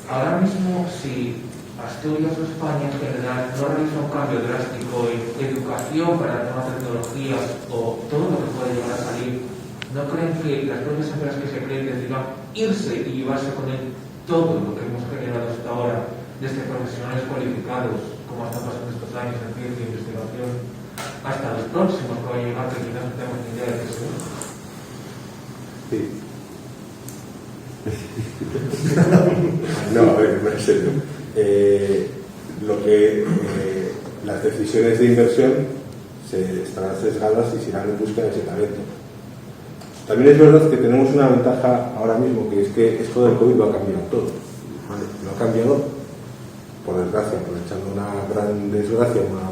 ahora mismo si Asturias o España en general no realiza un cambio drástico en educación para las nuevas tecnologías o todo lo que puede llegar a salir, ¿no creen que las propias empresas que se creen decidan irse y llevarse con él todo lo que hemos generado hasta ahora, desde profesionales cualificados, como está pasando estos años en ciencia e investigación, hasta los próximos que van a llegar, que quizás no tenemos ni idea de qué son? Sí. No, a ver, en serio. Las decisiones de inversión se estarán sesgadas y se irán en busca de ese talento. También es verdad que tenemos una ventaja ahora mismo, que es que esto del COVID lo ha cambiado todo. ¿Vale? Lo ha cambiado, por desgracia, aprovechando una gran desgracia, una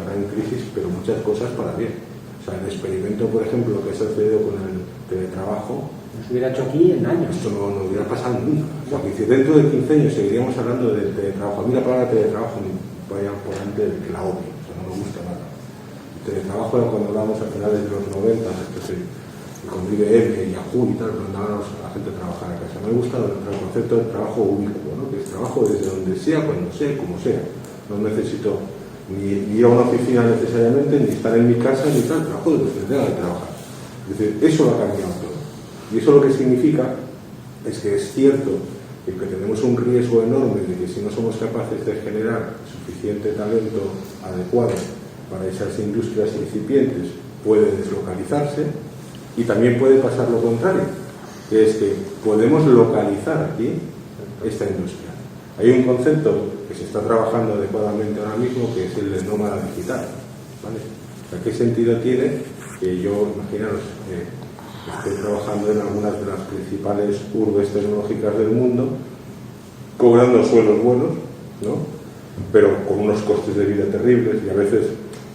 gran crisis, pero muchas cosas para bien. O sea, el experimento, por ejemplo, que se ha sucedido con el teletrabajo, no se hubiera hecho aquí en años. Esto no hubiera pasado nunca. O sea, que si dentro de 15 años seguiríamos hablando del teletrabajo, a mí la palabra teletrabajo me vaya por delante de que la odio, o sea, no me gusta nada. El teletrabajo era cuando hablábamos a finales de los 90, con IBM y Yahoo y tal, mandábamos a la gente a trabajar a casa. Me gusta el concepto del trabajo ubicuo, ¿no? Que es trabajo desde donde sea, cuando sea, como sea. No necesito ni ir a una oficina necesariamente, ni estar en mi casa, ni tal, trabajo desde donde tenga que trabajar. Es decir, eso lo ha cambiado todo. Y eso lo que significa es que es cierto que tenemos un riesgo enorme de que si no somos capaces de generar suficiente talento adecuado para esas industrias incipientes, puede deslocalizarse. Y también puede pasar lo contrario, que es que podemos localizar aquí esta industria. Hay un concepto que se está trabajando adecuadamente ahora mismo, que es el de nómada digital, ¿vale? O sea, ¿qué sentido tiene que yo, imaginaros, estoy trabajando en algunas de las principales urbes tecnológicas del mundo, cobrando sueldos buenos, ¿no? Pero con unos costes de vida terribles y a veces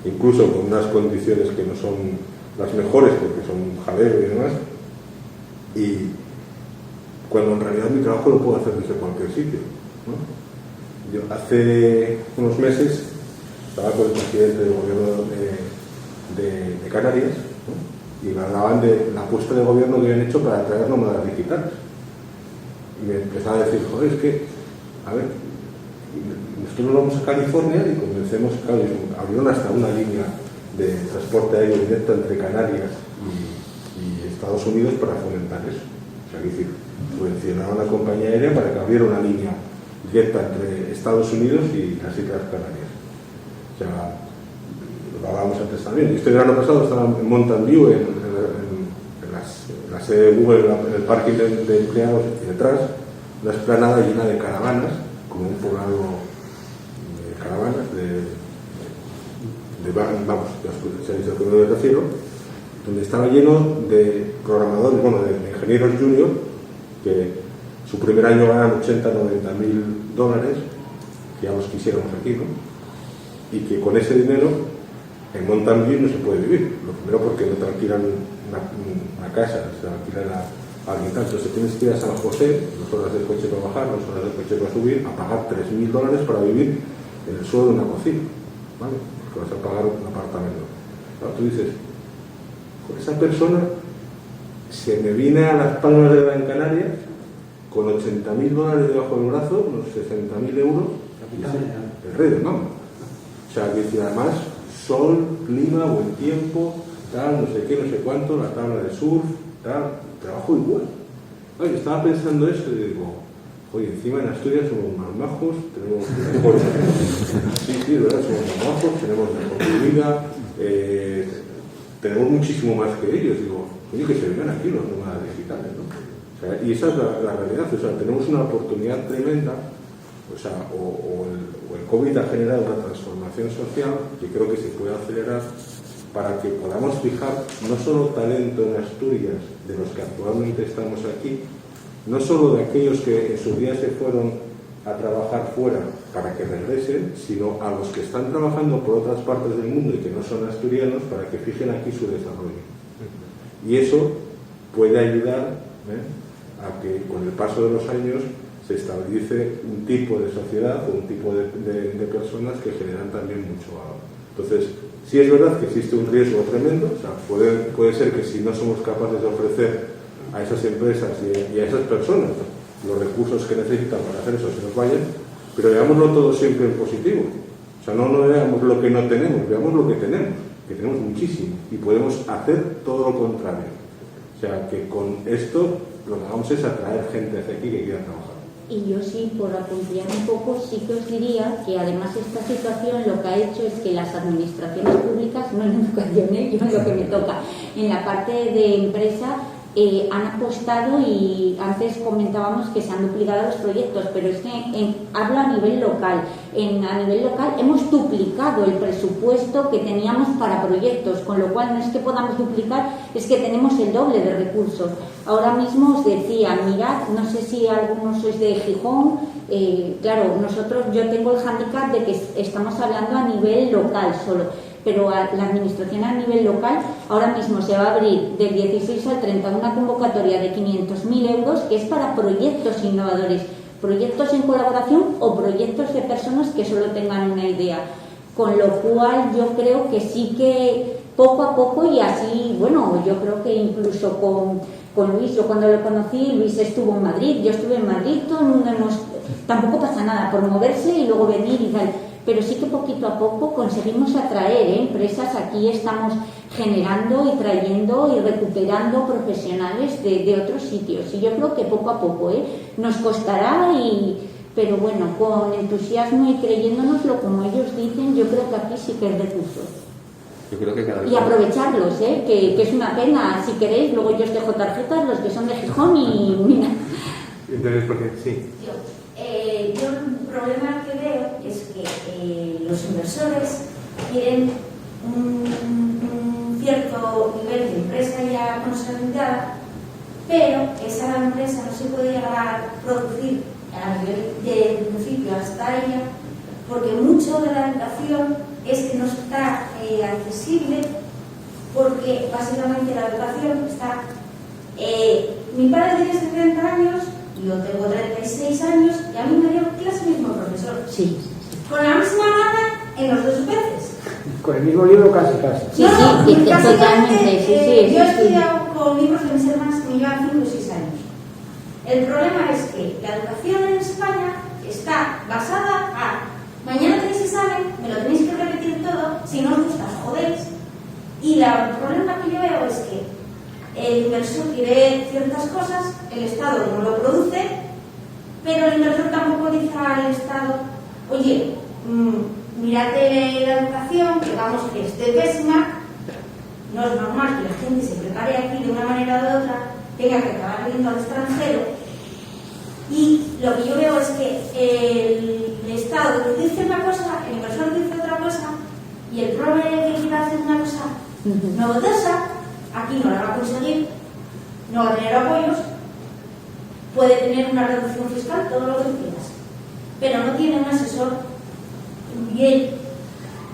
incluso con unas condiciones que no son las mejores porque son jaleo y demás, y cuando en realidad mi trabajo lo puedo hacer desde cualquier sitio, ¿no? Yo hace unos meses estaba con el presidente del gobierno de Canarias, ¿no? Y me hablaban de la apuesta de gobierno que habían hecho para traer nómadas digitales, y me empezaba a decir, joder, es que, a ver, nosotros nos vamos a California y convencemos, claro, abrieron hasta una línea de transporte aéreo directo entre Canarias y Estados Unidos para fomentar eso. O sea, que decir, subvencionaron a la compañía aérea para que abriera una línea directa entre Estados Unidos y las Islas Canarias. O sea, lo hablábamos antes también. Este verano pasado estaba en Mountain View, en la sede de Google, en el parking de empleados, y detrás una explanada llena de caravanas, como un poblado de caravanas vamos, servicio de tercero, donde estaba lleno de programadores, bueno, de ingenieros junior, que su primer año ganan 80, 90 mil dólares, que ya los quisiéramos aquí, ¿no? Y que con ese dinero en Mountain View no se puede vivir. Lo primero porque no te alquilan una casa, se alquilan a alguien tal. Entonces tienes que ir a San José, 2 horas del coche para bajar, 2 horas del coche para subir, a pagar $3.000 para vivir en el suelo de una cocina, ¿vale? Vas a pagar un apartamento. Claro, tú dices, con esa persona se me viene a Las Palmas de Gran Canaria con $80.000 debajo del brazo, unos 60.000 euros, el rey del mambo. O sea, que dice, además, sol, clima, buen tiempo, tal, no sé qué, no sé cuánto, la tabla de surf, tal, trabajo igual. Oye, estaba pensando eso y digo, oye, encima en Asturias somos más majos, tenemos mejor... sí, de verdad, somos más majos, tenemos mejor comida, tenemos muchísimo más que ellos. Digo, oye, que se vengan aquí los nómadas digitales, ¿no? O sea, y esa es la realidad. O sea, tenemos una oportunidad tremenda, o sea, o el COVID ha generado una transformación social que creo que se puede acelerar para que podamos fijar no solo talento en Asturias de los que actualmente estamos aquí, no solo de aquellos que en su día se fueron a trabajar fuera para que regresen, sino a los que están trabajando por otras partes del mundo y que no son asturianos para que fijen aquí su desarrollo. Y eso puede ayudar a que con el paso de los años se estabilice un tipo de sociedad o un tipo de personas que generan también mucho valor. Entonces, sí es verdad que existe un riesgo tremendo, o sea, puede ser que si no somos capaces de ofrecer a esas empresas y a esas personas los recursos que necesitan para hacer eso, se nos vayan, pero veámoslo todo siempre en positivo. O sea, no veamos lo que no tenemos, veamos lo que tenemos muchísimo, y podemos hacer todo lo contrario. O sea, que con esto lo que hagamos es atraer gente hacia aquí que quiera trabajar. Y yo sí, por ampliar un poco, sí que os diría que además esta situación lo que ha hecho es que las administraciones públicas, no en educación, yo en lo que me toca, en la parte de empresa, han apostado, y antes comentábamos que se han duplicado los proyectos, pero es que hablo a nivel local. A nivel local hemos duplicado el presupuesto que teníamos para proyectos, con lo cual no es que podamos duplicar, es que tenemos el doble de recursos. Ahora mismo os decía, mirad, no sé si algunos sois de Gijón, claro, yo tengo el hándicap de que estamos hablando a nivel local solo, pero la administración a nivel local ahora mismo se va a abrir del 16 al 30 una convocatoria de 500.000 euros que es para proyectos innovadores, proyectos en colaboración o proyectos de personas que solo tengan una idea, con lo cual yo creo que sí que poco a poco, y así, bueno, yo creo que incluso con Luis, yo cuando lo conocí, Luis estuvo en Madrid, yo estuve en Madrid, todo el mundo tampoco pasa nada por moverse y luego venir y tal, pero sí que poquito a poco conseguimos atraer empresas. Aquí estamos generando y trayendo y recuperando profesionales de otros sitios, y yo creo que poco a poco nos costará, pero bueno, con entusiasmo y creyéndonoslo como ellos dicen, yo creo que aquí sí que hay recursos. Yo creo que cada vez y aprovecharlos, que es una pena. Si queréis, luego yo os dejo tarjetas, los que son de Gijón, y mira. Entonces, porque sí. Yo el problema que veo es que los inversores quieren un cierto nivel de empresa ya consolidada, pero esa empresa no se puede llegar a producir a nivel de principio hasta ella, porque mucho de la educación es que no está accesible, porque básicamente la educación está... mi padre tiene 70 años, yo tengo 36 años, y a mí me dio clase el mismo profesor. Sí. Con la misma nota en los dos veces. Con el mismo libro casi. Sí, totalmente. Yo he estudiado con libros de mis hermanas que me llevan 5 o 6 años. El problema es que la educación en España está basada a mañana tenéis examen, me lo tenéis que repetir todo, si no os gusta os jodéis. Y el problema que yo veo es que el inversor quiere ciertas cosas, el Estado no lo produce, pero el inversor tampoco dice al Estado, oye, mírate la educación, que vamos que esté pésima, no es normal que la gente se prepare aquí de una manera o de otra, tenga que acabar yendo al extranjero. Y lo que yo veo es que el Estado dice una cosa, el inversor dice otra cosa, y el PROE que quiere hacer una cosa novedosa, aquí no la va a conseguir, no va a tener apoyos, puede tener una reducción fiscal, todo lo que quieras, pero no tiene un asesor bien.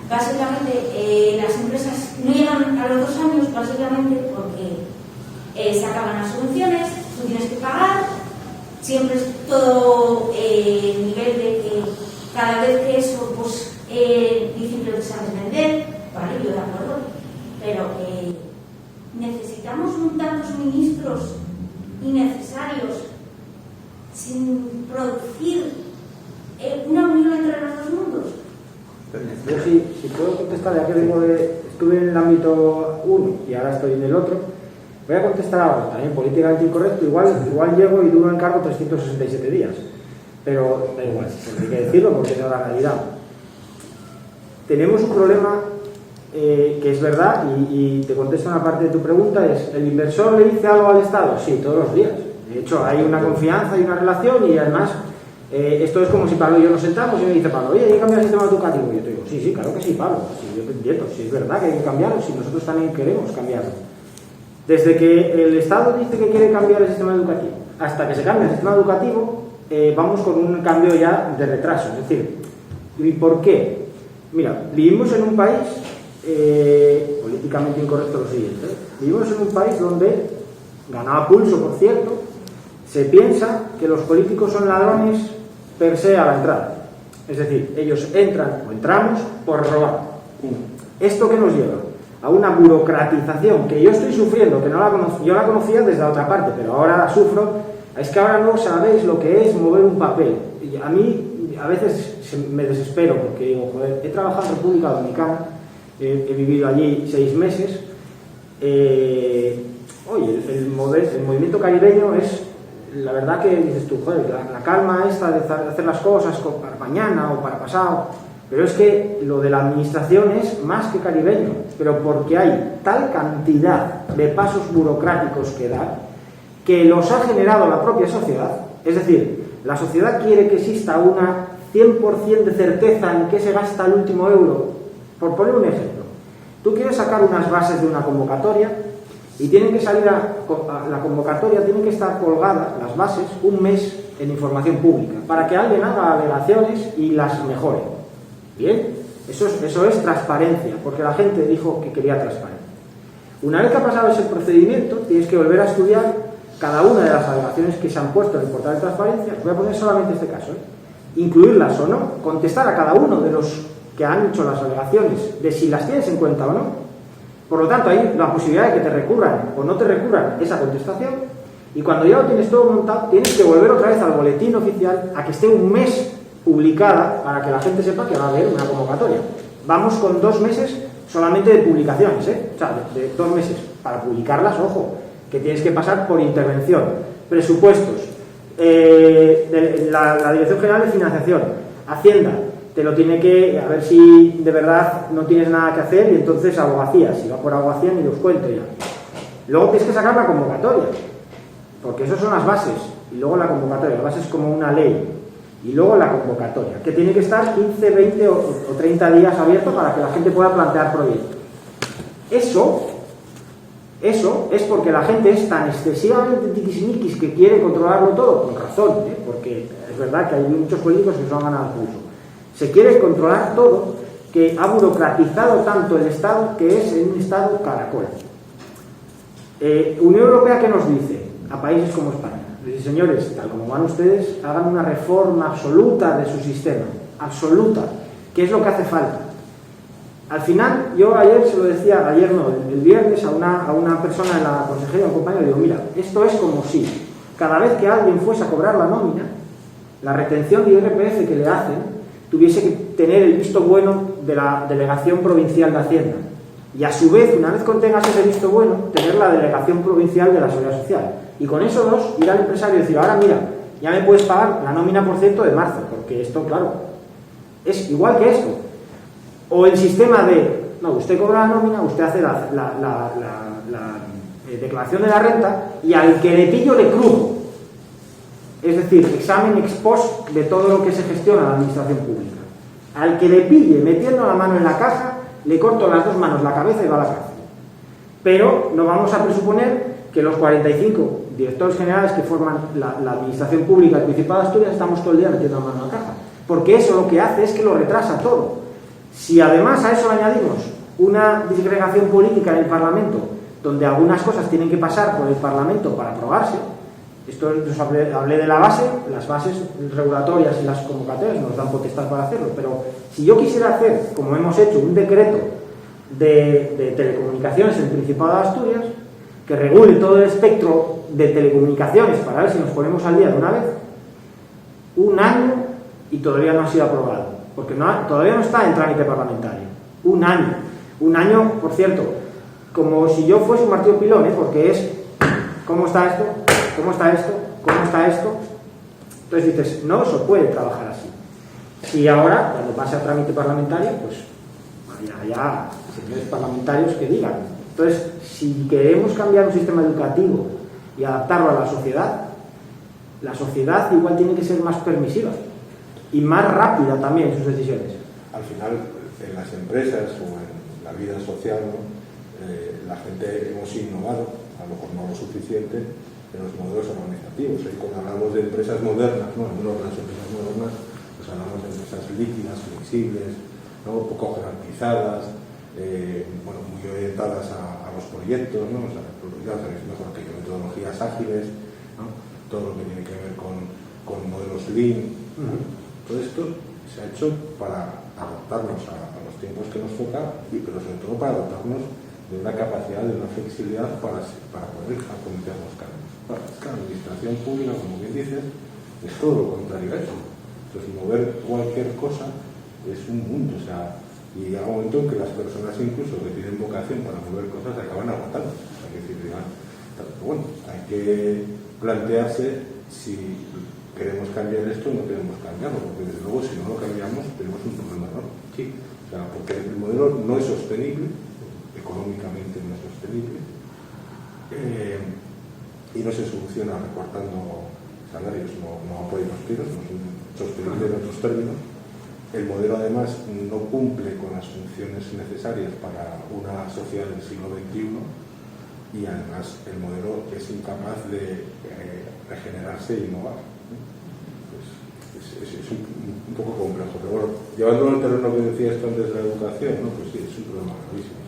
Básicamente las empresas no llegan a los 2 años, básicamente porque se acaban las subvenciones, tú tienes que pagar, siempre es todo nivel de que cada vez que eso, pues dicen que lo que sabes vender, vale, yo de acuerdo, pero necesitamos tantos ministros innecesarios sin producir una unión entre los dos mundos. Yo si puedo contestar, ya que estuve en el ámbito 1 y ahora estoy en el otro, voy a contestar ahora, también políticamente incorrecto, igual llego y duro en cargo 367 días, pero da igual, hay que decirlo porque es la realidad. Tenemos un problema que es verdad, y te contesto una parte de tu pregunta, es, ¿el inversor le dice algo al Estado? Sí, todos los días. De hecho, hay una confianza, hay una relación, y además esto es como si Pablo y yo nos sentamos y me dice Pablo, oye, hay que cambiar el sistema educativo. Y yo te digo, sí, claro que sí, Pablo, sí, yo te entiendo, sí es verdad que hay que cambiarlo, si nosotros también queremos cambiarlo. Desde que el Estado dice que quiere cambiar el sistema educativo hasta que se cambie el sistema educativo, vamos con un cambio ya de retraso. Es decir, ¿y por qué? Mira, vivimos en un país, políticamente incorrecto lo siguiente, vivimos en un país donde, ganaba pulso por cierto, se piensa que los políticos son ladrones per se a la entrada. Es decir, ellos entran o entramos por robar. ¿Esto qué nos lleva? A una burocratización que yo estoy sufriendo, que no la conocía, yo la conocía desde la otra parte, pero ahora la sufro. Es que ahora no sabéis lo que es mover un papel. Y a mí a veces me desespero porque digo, joder, he trabajado en República Dominicana, he vivido allí 6 meses. Oye, el movimiento caribeño es, la verdad que dices tú, joder, la calma esta de hacer las cosas para mañana o para pasado, pero es que lo de la administración es más que caribeño, pero porque hay tal cantidad de pasos burocráticos que dar, que los ha generado la propia sociedad. Es decir, la sociedad quiere que exista una 100% de certeza en qué se gasta el último euro. Por poner un ejemplo, tú quieres sacar unas bases de una convocatoria y tienen que salir la convocatoria, tienen que estar colgadas las bases un mes en información pública para que alguien haga alegaciones y las mejore. Bien, eso es transparencia, porque la gente dijo que quería transparencia. Una vez que ha pasado ese procedimiento, tienes que volver a estudiar cada una de las alegaciones que se han puesto en el portal de transparencia. Voy a poner solamente este caso, incluirlas o no, contestar a cada uno de los que han hecho las alegaciones, de si las tienes en cuenta o no. Por lo tanto, hay la posibilidad de que te recurran o no te recurran esa contestación, y cuando ya lo tienes todo montado, tienes que volver otra vez al boletín oficial a que esté un mes publicada para que la gente sepa que va a haber una convocatoria. Vamos con 2 meses solamente de publicaciones, o sea, de 2 meses. Para publicarlas, ojo, que tienes que pasar por intervención, presupuestos, la Dirección General de Financiación, Hacienda, te lo tiene que, a ver si de verdad no tienes nada que hacer, y entonces abogacía, si va por abogacía ni os cuento ya. Luego tienes que sacar la convocatoria, porque eso son las bases, y luego la convocatoria, la base es como una ley, y luego la convocatoria, que tiene que estar 15, 20 o 30 días abierto para que la gente pueda plantear proyectos. Eso es porque la gente es tan excesivamente tiquismiquis que quiere controlarlo todo, con razón, porque es verdad que hay muchos políticos que se van al pulso. Se quiere controlar todo, que ha burocratizado tanto el Estado que es un Estado caracol. Unión Europea, ¿qué nos dice a países como España? Dice, señores, tal como van ustedes, hagan una reforma absoluta de su sistema, absoluta, que es lo que hace falta. Al final, yo ayer se lo decía, ayer no, el viernes a una persona en la consejería, un compañero, digo, mira, esto es como si cada vez que alguien fuese a cobrar la nómina, la retención de IRPF que le hacen, tuviese que tener el visto bueno de la Delegación Provincial de Hacienda. Y a su vez, una vez que tengas ese visto bueno, tener la Delegación Provincial de la Seguridad Social. Y con esos dos, ir al empresario y decir, ahora mira, ya me puedes pagar la nómina por ciento de marzo, porque esto, claro, es igual que esto. O el sistema de, no, usted cobra la nómina, usted hace la declaración de la renta, y al que le pillo le crujo. Es decir, examen ex post de todo lo que se gestiona en la administración pública. Al que le pille metiendo la mano en la caja, le corto las 2 manos, la cabeza, y va a la cárcel. Pero no vamos a presuponer que los 45 directores generales que forman la administración pública del Principado de Asturias estamos todo el día metiendo la mano en la caja. Porque eso lo que hace es que lo retrasa todo. Si además a eso le añadimos una disgregación política en el Parlamento, donde algunas cosas tienen que pasar por el Parlamento para aprobarse, esto os hablé de la base, las bases regulatorias y las convocatorias nos dan potestad para hacerlo, pero si yo quisiera hacer, como hemos hecho, un decreto de telecomunicaciones en el Principado de Asturias, que regule todo el espectro de telecomunicaciones para ver si nos ponemos al día de una vez, 1 año y todavía no ha sido aprobado, porque todavía no está en trámite parlamentario. 1 año. 1 año, por cierto, como si yo fuese un martillo pilón, porque es, ¿cómo está esto? ¿Cómo está esto? ¿Cómo está esto? Entonces dices, no se puede trabajar así. Y ahora, cuando pase a trámite parlamentario, pues ya señores parlamentarios que digan. Entonces, si queremos cambiar un sistema educativo y adaptarlo a la sociedad igual tiene que ser más permisiva y más rápida también en sus decisiones. Al final, en las empresas o en la vida social, la gente hemos innovado, a lo mejor no lo suficiente, en los modelos organizativos. Y cuando hablamos de empresas modernas, en unas de las empresas modernas, pues hablamos de empresas líquidas, flexibles, poco jerarquizadas, muy orientadas a los proyectos, ya sabéis mejor que yo, metodologías ágiles, todo lo que tiene que ver con modelos lean. Todo esto se ha hecho para adaptarnos a los tiempos que nos toca, pero sobre todo para adaptarnos de una capacidad, de una flexibilidad para poder acometer los cambios. La administración pública, como bien dices, es todo lo contrario a eso. Entonces, mover cualquier cosa es un mundo, y llega un momento en que las personas incluso que tienen vocación para mover cosas acaban agotando. Bueno, hay que plantearse si queremos cambiar esto o no queremos cambiarlo, porque desde luego si no lo cambiamos tenemos un problema enorme. Sí. Porque el modelo no es sostenible, económicamente no es sostenible, y no se soluciona recortando salarios, no apoya los tiros, no son sostenibles en otros términos. El modelo además no cumple con las funciones necesarias para una sociedad del siglo XXI y además el modelo es incapaz de regenerarse e innovar. Pues es un poco complejo, pero bueno, llevándolo al terreno que decías tú antes de la educación, ¿no? Pues sí, es un problema gravísimo.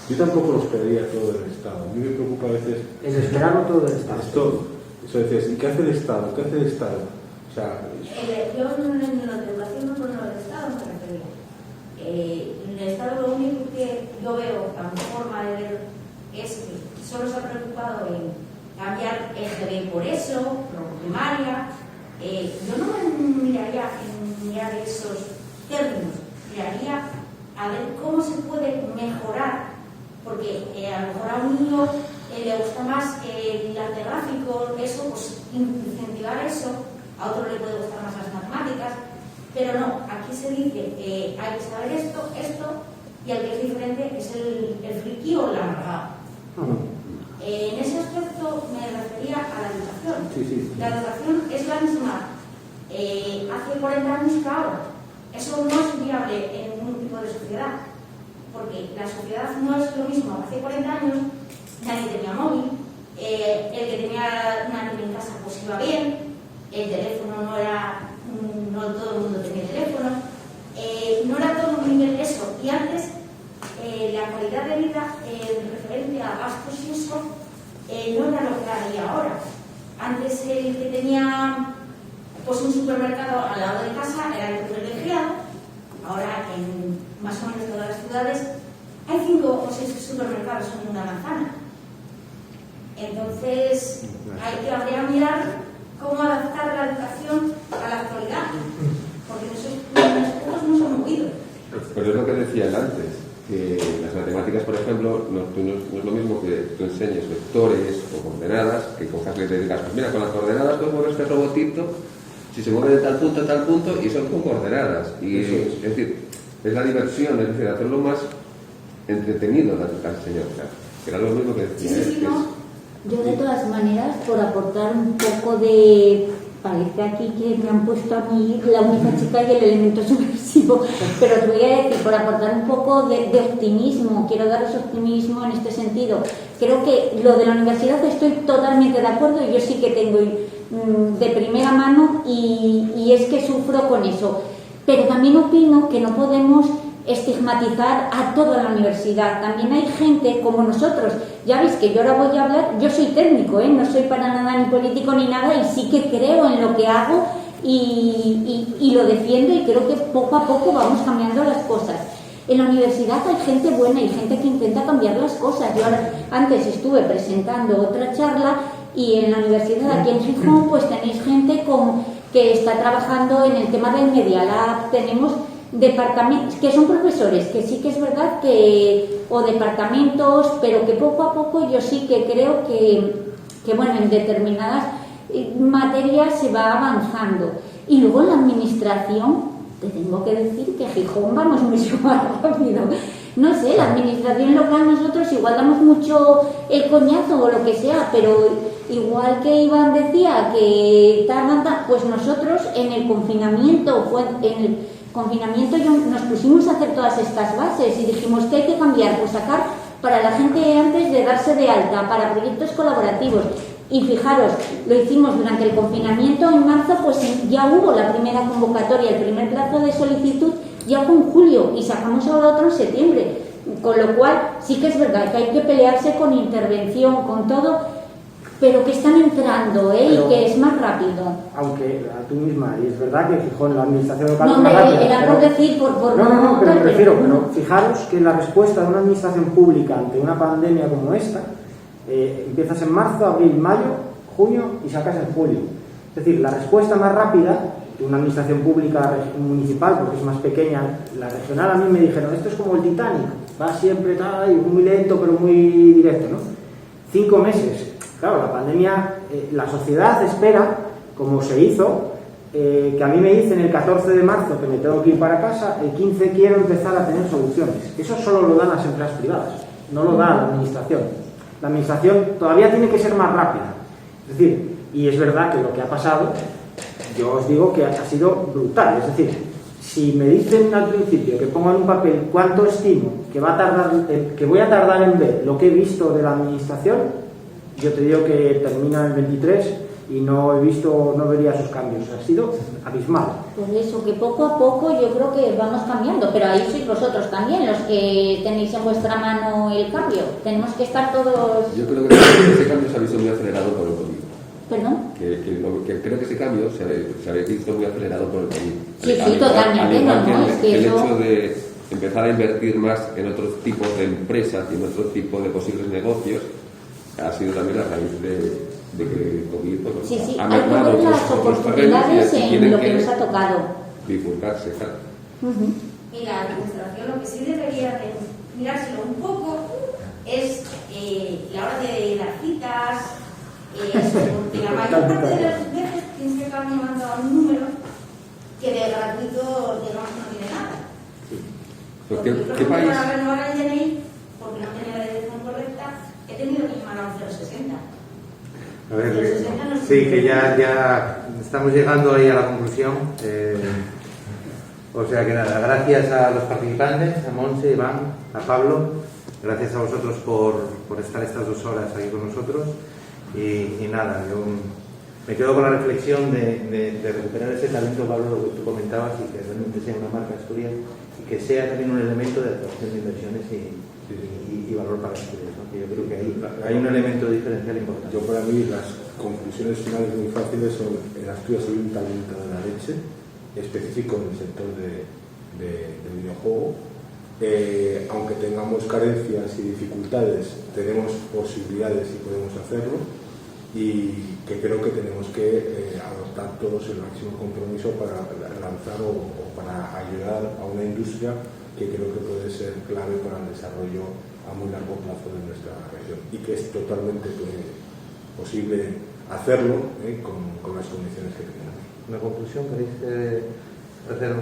Yo tampoco lo esperaría todo del Estado. A mí me preocupa a veces... Es esperarlo todo del Estado. Eso decías, ¿y qué hace el Estado? ¿Qué hace el Estado? O sea... Yo en la educación no con lo del Estado me refería. En el Estado lo único que yo veo, a mi forma de ver, es que solo se ha preocupado en cambiar el GB por eso, por primaria. Yo no me miraría en mirar esos términos, miraría a ver cómo se puede mejorar. Porque a lo mejor a un niño le gusta más el arte gráfico, eso, pues incentivar eso, a otro le puede gustar más las matemáticas, pero no, aquí se dice que hay que saber esto, y el que es diferente es el friki o el amargado. En ese aspecto me refería a la educación. Sí. La educación es la misma hace 40 años que ahora. Eso no es viable en ningún tipo de sociedad. Porque la sociedad no es lo mismo. Hace 40 años nadie tenía móvil, el que tenía una tele en casa pues iba bien, el teléfono no todo el mundo tenía teléfono, no era todo un nivel eso. Y antes la calidad de vida referente a gastos y eso no era lo que hay ahora. Antes el que tenía pues un supermercado al lado de casa era el privilegiado. Ahora en más o menos todas las ciudades hay 5 o 6 supermercados en una manzana. Entonces habría que mirar cómo adaptar la educación a la actualidad, porque nuestros juegos no son movidos. Pero es lo que decía él antes, que las matemáticas, por ejemplo, no es lo mismo que tú enseñes vectores o coordenadas, que cojas y te digas, pues mira, con las coordenadas tú mueves este robotito, si se mueve de tal punto a tal punto, y son con coordenadas. Y es decir, es la diversión, es decir, hacerlo más entretenido la enseñanza, que era lo mismo que decía él. Yo de todas maneras, por aportar un poco de... Parece aquí que me han puesto a mí la única chica y el elemento subversivo, pero os voy a decir, por aportar un poco de optimismo, quiero daros optimismo en este sentido. Creo que lo de la universidad estoy totalmente de acuerdo y yo sí que tengo de primera mano y es que sufro con eso. Pero también opino que no podemos estigmatizar a toda la universidad. También hay gente como nosotros. Ya veis que yo ahora voy a hablar, yo soy técnico, no soy para nada ni político ni nada, y sí que creo en lo que hago y lo defiendo, y creo que poco a poco vamos cambiando las cosas. En la universidad hay gente buena y gente que intenta cambiar las cosas. Yo antes estuve presentando otra charla y en la universidad aquí en Gijón pues tenéis gente que está trabajando en el tema del Media Lab. Tenemos departamentos que son profesores, que sí que es verdad o departamentos, pero que poco a poco yo sí que creo que bueno, en determinadas materias se va avanzando. Y luego en la administración, te tengo que decir que Gijón vamos mucho más rápido. No sé, la administración local nosotros igual damos mucho el coñazo o lo que sea, pero igual que Iván decía que tardan, pues nosotros en el confinamiento nos pusimos a hacer todas estas bases y dijimos que hay que cambiar, pues sacar para la gente antes de darse de alta, para proyectos colaborativos. Y fijaros, lo hicimos durante el confinamiento en marzo, pues ya hubo la primera convocatoria, el primer plazo de solicitud ya fue en julio y sacamos ahora otro en septiembre. Con lo cual sí que es verdad que hay que pelearse con intervención, con todo, pero que están entrando, y que es más rápido. Aunque tú misma, y es verdad que Gijón, la administración local no, es más rápida. Era por decir, por no, pero me refiero, pero fijaros que la respuesta de una administración pública ante una pandemia como esta, empiezas en marzo, abril, mayo, junio y sacas en julio. Es decir, la respuesta más rápida de una administración pública municipal, porque es más pequeña, la regional, a mí me dijeron, esto es como el Titanic, va siempre muy lento pero muy directo, ¿no? 5 meses. Claro, la pandemia, la sociedad espera, como se hizo, que a mí me dicen el 14 de marzo que me tengo que ir para casa, el 15 quiero empezar a tener soluciones. Eso solo lo dan las empresas privadas, no lo da la administración. La administración todavía tiene que ser más rápida. Es decir, y es verdad que lo que ha pasado, yo os digo que ha sido brutal. Es decir, si me dicen al principio que pongo en un papel cuánto estimo que voy a tardar en ver lo que he visto de la administración, yo te digo que termina el 23 y no vería sus cambios. Ha sido abismal. Por eso, que poco a poco yo creo que vamos cambiando, pero ahí sois vosotros también los que tenéis en vuestra mano el cambio. Tenemos que estar todos... Yo creo que ese cambio se ha visto muy acelerado por el COVID. ¿Perdón? Que creo que ese cambio se ha visto muy acelerado por el COVID. Sí, totalmente. El hecho de empezar a invertir más en otros tipos de empresas y en otro tipo de posibles negocios ha sido también a raíz de que el COVID ha mermado las oportunidades en lo que nos ha tocado. Bifurcarse, claro. Y la administración lo que sí debería de mirárselo un poco es la hora de dar citas, porque la mayor parte de las veces tienes que estar llamando a un número que de gratuito, digamos, no tiene nada. Pues ¿Qué país? Para renovar el DNI, porque no tenía la dirección correcta, he tenido que llamar a un 060. A ver, sí, que ya estamos llegando ahí a la conclusión. O sea que nada, gracias a los participantes, a Montse, Iván, a Pablo, gracias a vosotros por estar estas 2 horas aquí con nosotros. Y nada, yo me quedo con la reflexión de recuperar ese talento, Pablo, lo que tú comentabas, y que realmente sea una marca Asturias y que sea también un elemento de atracción de inversiones y valor para Asturias, ¿no? Que yo creo que hay un elemento diferencial importante. Yo, para mí, las conclusiones finales muy fáciles son: en Asturias hay un talento de la leche específico en el sector de videojuego. Aunque tengamos carencias y dificultades, tenemos posibilidades y podemos hacerlo, y que creo que tenemos que adoptar todos el máximo compromiso para lanzar o para ayudar a una industria que creo que puede ser clave para el desarrollo a muy largo plazo de nuestra región, y que es totalmente posible hacerlo con las condiciones que tenemos. ¿Una conclusión? ¿Queréis hacer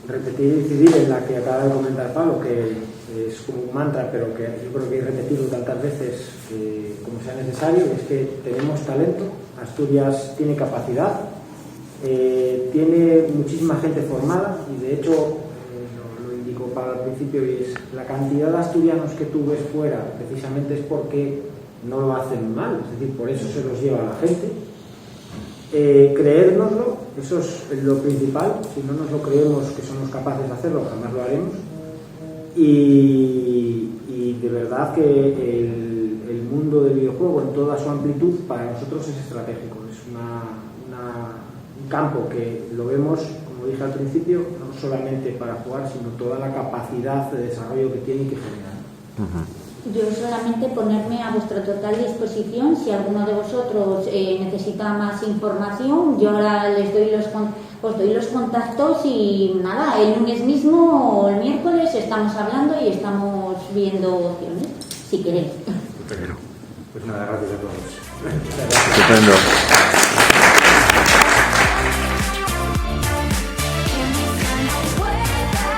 repetir y incidir en la que acaba de comentar Pablo, que es como un mantra, pero que yo creo que hay que repetirlo tantas veces como sea necesario? Es que tenemos talento, Asturias tiene capacidad, tiene muchísima gente formada, y de hecho lo indicó Pablo al principio, y es la cantidad de asturianos que tú ves fuera, precisamente es porque no lo hacen mal, es decir, por eso se los lleva a la gente. Creérnoslo, eso es lo principal. Si no nos lo creemos que somos capaces de hacerlo, jamás lo haremos. Y de verdad que el mundo del videojuego en toda su amplitud para nosotros es estratégico. Es un campo que lo vemos, como dije al principio, no solamente para jugar, sino toda la capacidad de desarrollo que tiene y que genera. Yo solamente ponerme a vuestra total disposición. Si alguno de vosotros necesita más información, yo ahora os doy los contactos, y nada, el lunes mismo o el miércoles estamos hablando y estamos viendo opciones, si queréis. Pues nada, gracias a todos. Estupendo.